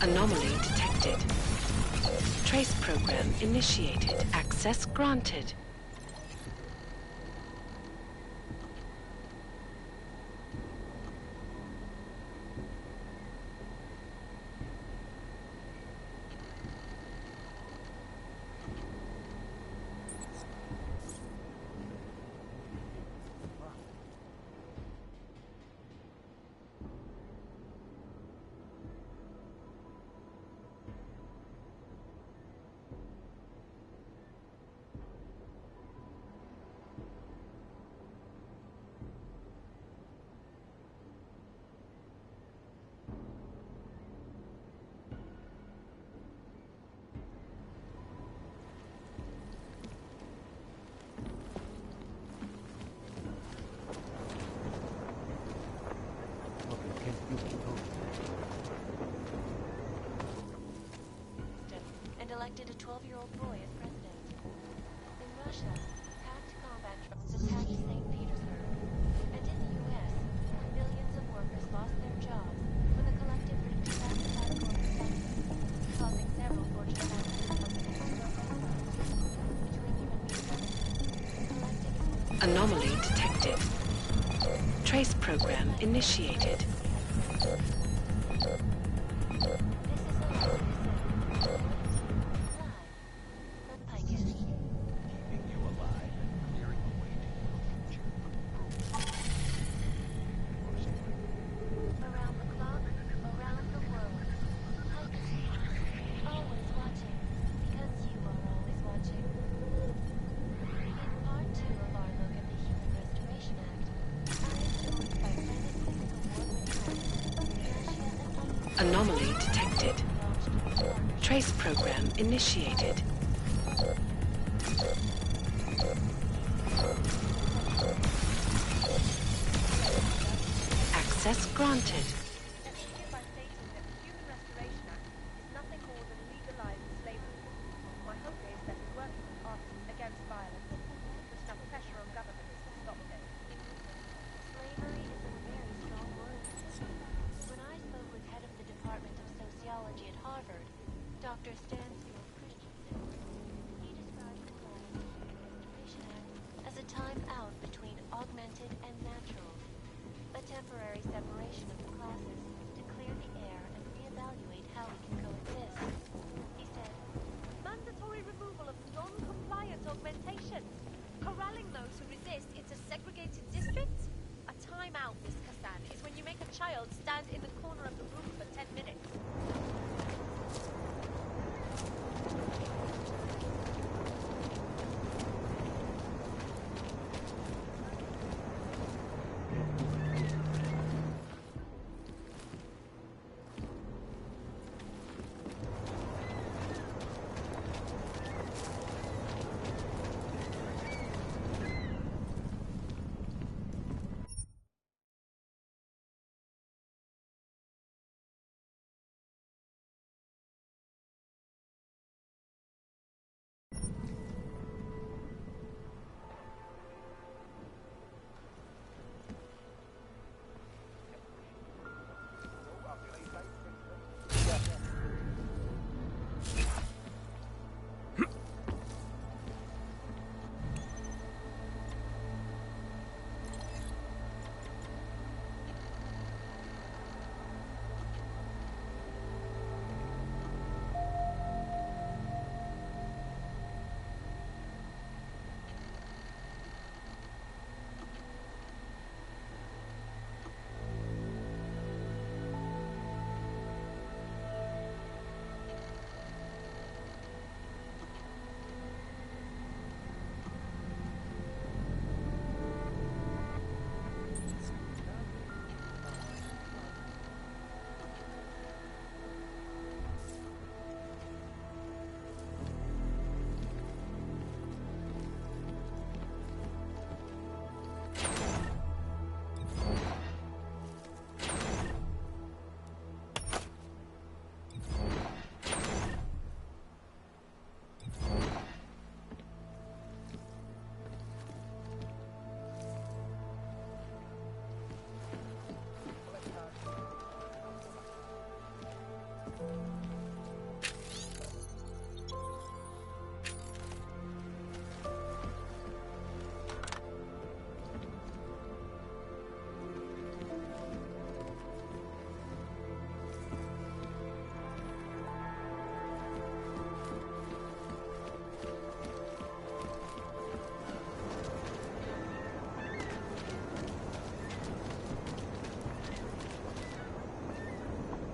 Anomaly detected. Trace program initiated. Access granted. And elected a 12-year-old boy as president. In Russia, packed combat drones attacked St. Petersburg. And in the U.S., millions of workers lost their jobs when the collective reclassified corporate sector, causing several Fortune 500 companies to go bankrupt. Between you and me, the collective is one of the Anomaly detected. Trace program initiated. around the clock, around the world. Always watching, because you are always watching. In part 2 of our look at the Human Restoration Act, I am joined by Planet Music Award-winning artists Russia and Anomaly detected. Trace program initiated. Access granted. Let me begin by stating that the Human Restoration Act is nothing more than legalizing slavery. My hope is that in working with artists against violence, we put enough pressure on governments to stop this. Slavery is a very strong word. When I spoke with head of the Department of Sociology at Harvard, Dr. Stansfield Christensen, he described the goal of the Human Restoration Act as a time out between augmented and natural, a temporary separation of the classes to clear the air and reevaluate how we can coexist. He said, Mandatory removal of non-compliant augmentation. Corralling those who resist into segregated districts. A time out, Miss Kassan, is when you make a child stand in the corner of the room for 10 minutes.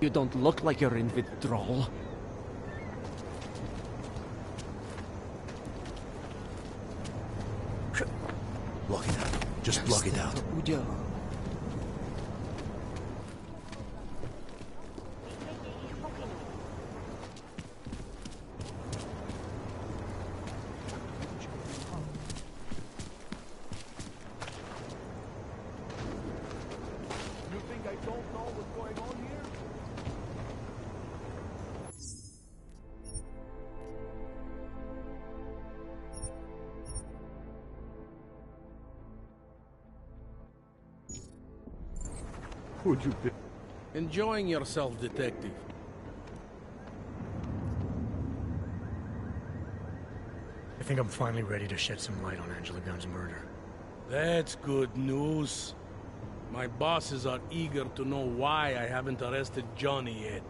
You don't look like you're in withdrawal. Block it out. Just block it out. You think I don't know what's going on here? Would you be enjoying yourself, detective? I think I'm finally ready to shed some light on Angela Gunn's murder. That's good news. My bosses are eager to know why I haven't arrested Johnny yet.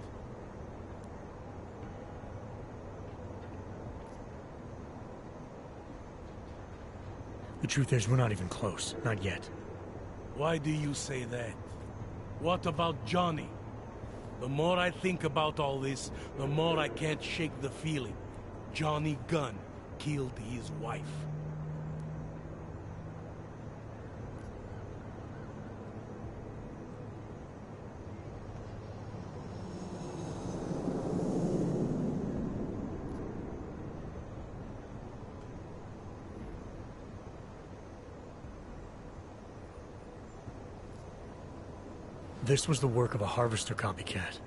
The truth is, we're not even close. Not yet. Why do you say that? What about Johnny? The more I think about all this, the more I can't shake the feeling. Johnny Gunn killed his wife. This was the work of a harvester copycat.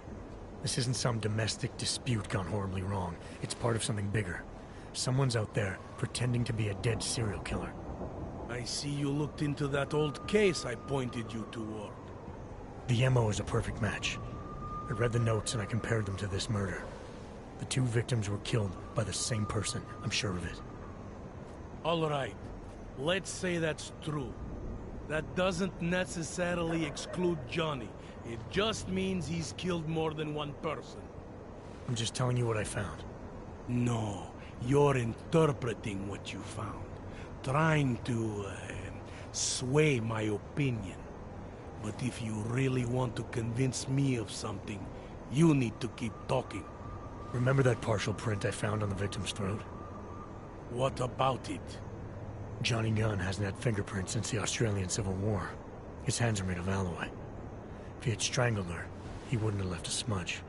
This isn't some domestic dispute gone horribly wrong. It's part of something bigger. Someone's out there pretending to be a dead serial killer. I see you looked into that old case I pointed you toward. The MO is a perfect match. I read the notes and I compared them to this murder. The two victims were killed by the same person, I'm sure of it. All right. Let's say that's true. That doesn't necessarily exclude Johnny. It just means he's killed more than one person. I'm just telling you what I found. No, you're interpreting what you found. Trying to, sway my opinion. But if you really want to convince me of something, you need to keep talking. Remember that partial print I found on the victim's throat? What about it? Johnny Gunn hasn't had fingerprints since the Australian Civil War. His hands are made of alloy. If he had strangled her, he wouldn't have left a smudge.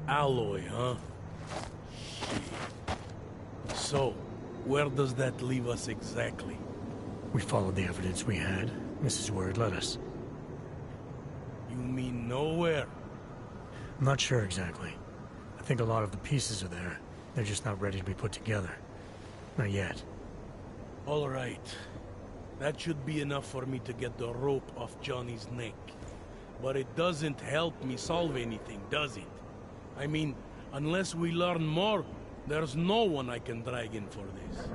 Alloy, huh? So, where does that leave us exactly? We followed the evidence we had. This is where it led us. You mean nowhere? I'm not sure exactly. I think a lot of the pieces are there. They're just not ready to be put together. Not yet. All right. That should be enough for me to get the rope off Johnny's neck. But it doesn't help me solve anything, does it? I mean, unless we learn more, there's no one I can drag in for this.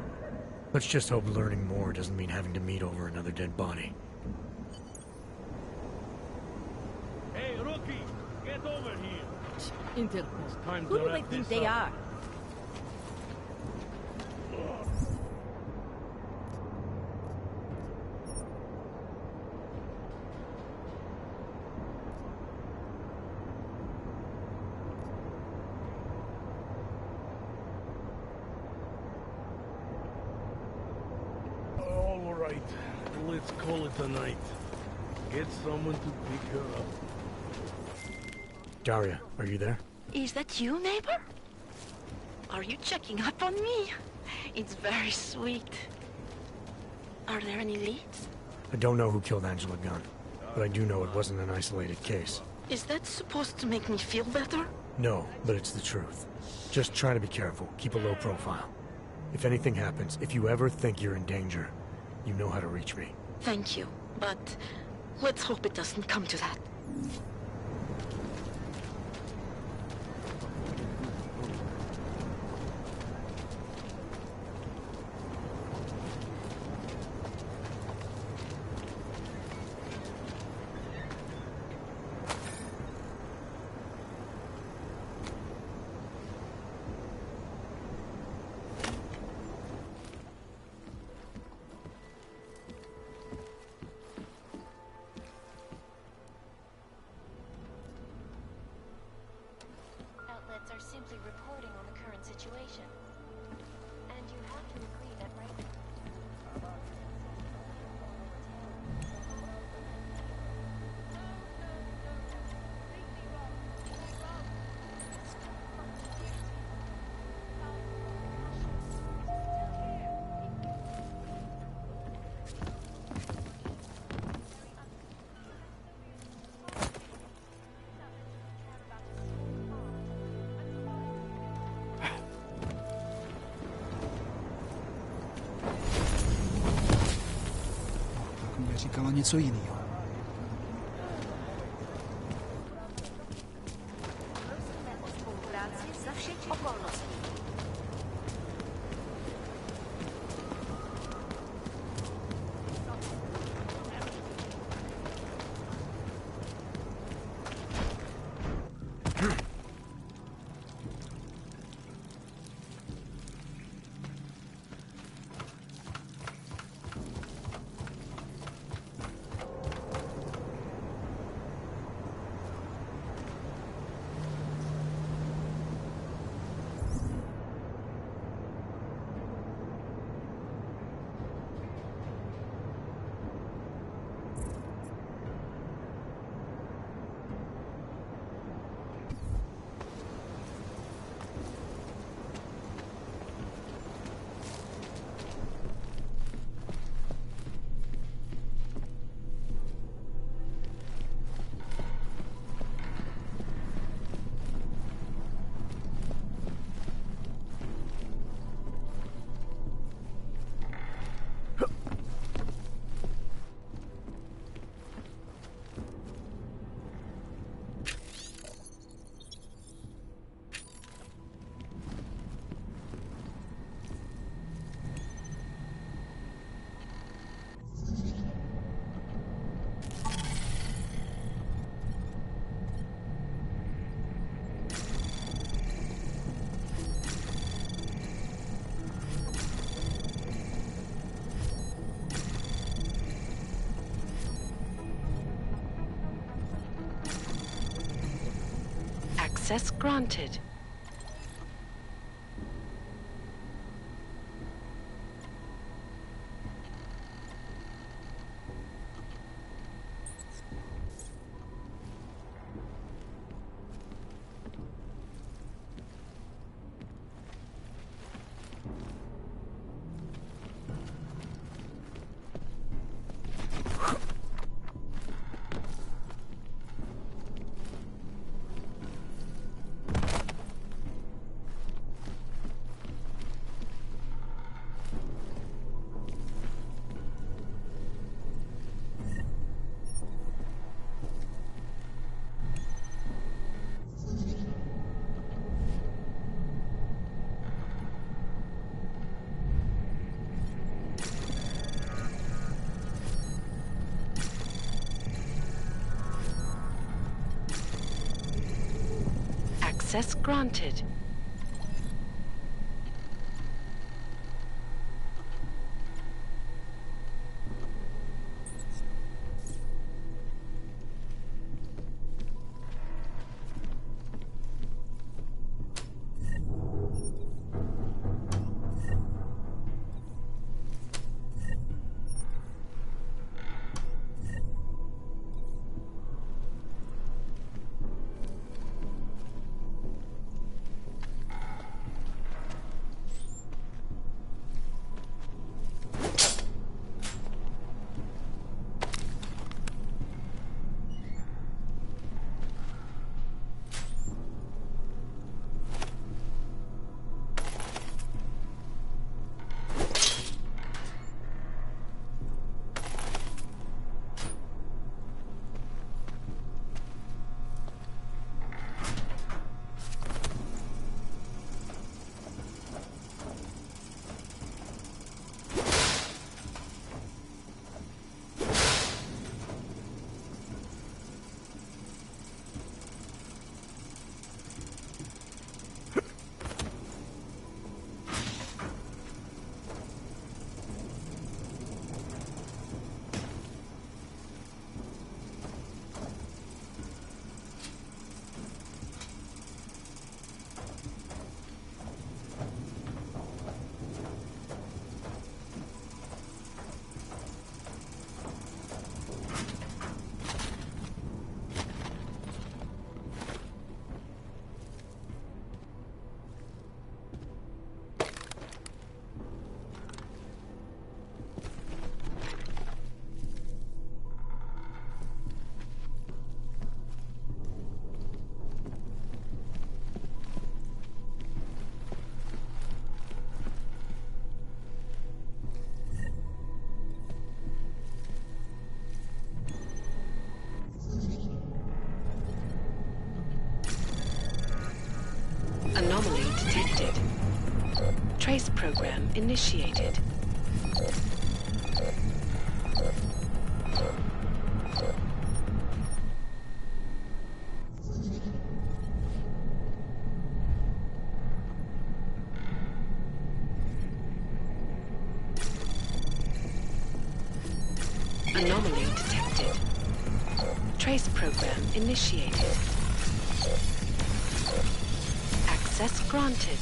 Let's just hope learning more doesn't mean having to meet over another dead body. Hey, rookie! Get over here! Interpol. Who do they think they are? All right, let's call it a night. Get someone to pick her up. Daria, are you there? Is that you, neighbor? Are you checking up on me? It's very sweet. Are there any leads? I don't know who killed Angela Gunn, but I do know it wasn't an isolated case. Is that supposed to make me feel better? No, but it's the truth. Just try to be careful. Keep a low profile. If anything happens, if you ever think you're in danger, you know how to reach me. Thank you, but let's hope it doesn't come to that. čekalo něco jiného. Prosíme o spolupráci za všech okolností. Access granted. Access granted. detected. Trace program initiated. Anomaly detected. Trace program initiated. Access granted.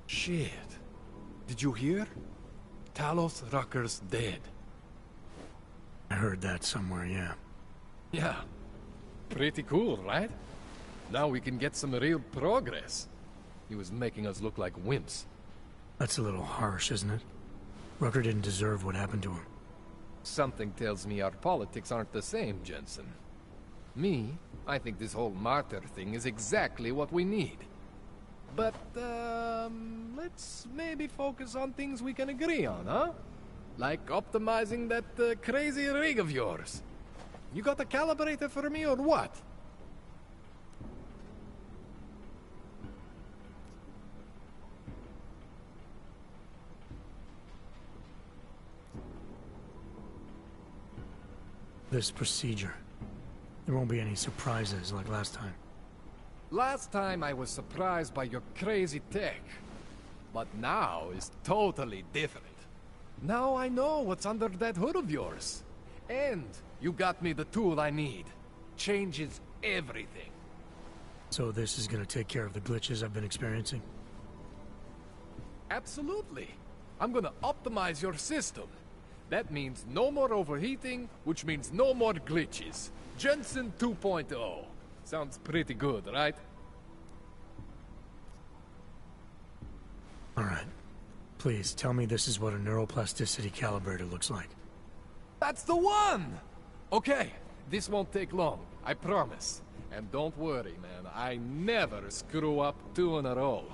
Shit. Did you hear? Talos Rucker's dead. I heard that somewhere, yeah. Yeah. Pretty cool, right? Now we can get some real progress. He was making us look like wimps. That's a little harsh, isn't it? Rucker didn't deserve what happened to him. Something tells me our politics aren't the same, Jensen. Me, I think this whole martyr thing is exactly what we need. But, let's maybe focus on things we can agree on, huh? Like optimizing that crazy rig of yours. You got a calibrator for me or what? This procedure. There won't be any surprises like last time. Last time I was surprised by your crazy tech. But now is totally different. Now I know what's under that hood of yours. And you got me the tool I need. Changes everything. So this is gonna take care of the glitches I've been experiencing? Absolutely. I'm gonna optimize your system. That means no more overheating, which means no more glitches. Jensen 2.0. Sounds pretty good, right? Alright. Please, tell me this is what a neuroplasticity calibrator looks like. That's the one! Okay, this won't take long, I promise. And don't worry, man, I never screw up 2 in a row.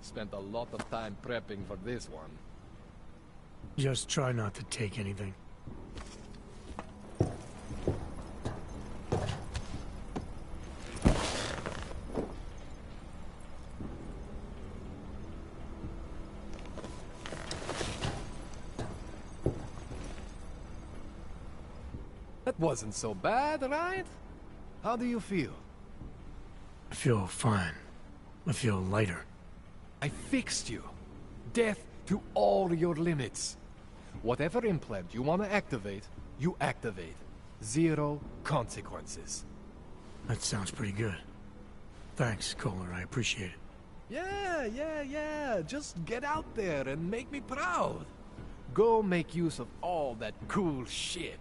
Spent a lot of time prepping for this one. Just try not to take anything. That wasn't so bad, right? How do you feel? I feel fine. I feel lighter. I fixed you. Death to all your limits. Whatever implant you want to activate, you activate. 0 consequences. That sounds pretty good. Thanks, Kohler. I appreciate it. Yeah. Just get out there and make me proud. Go make use of all that cool shit.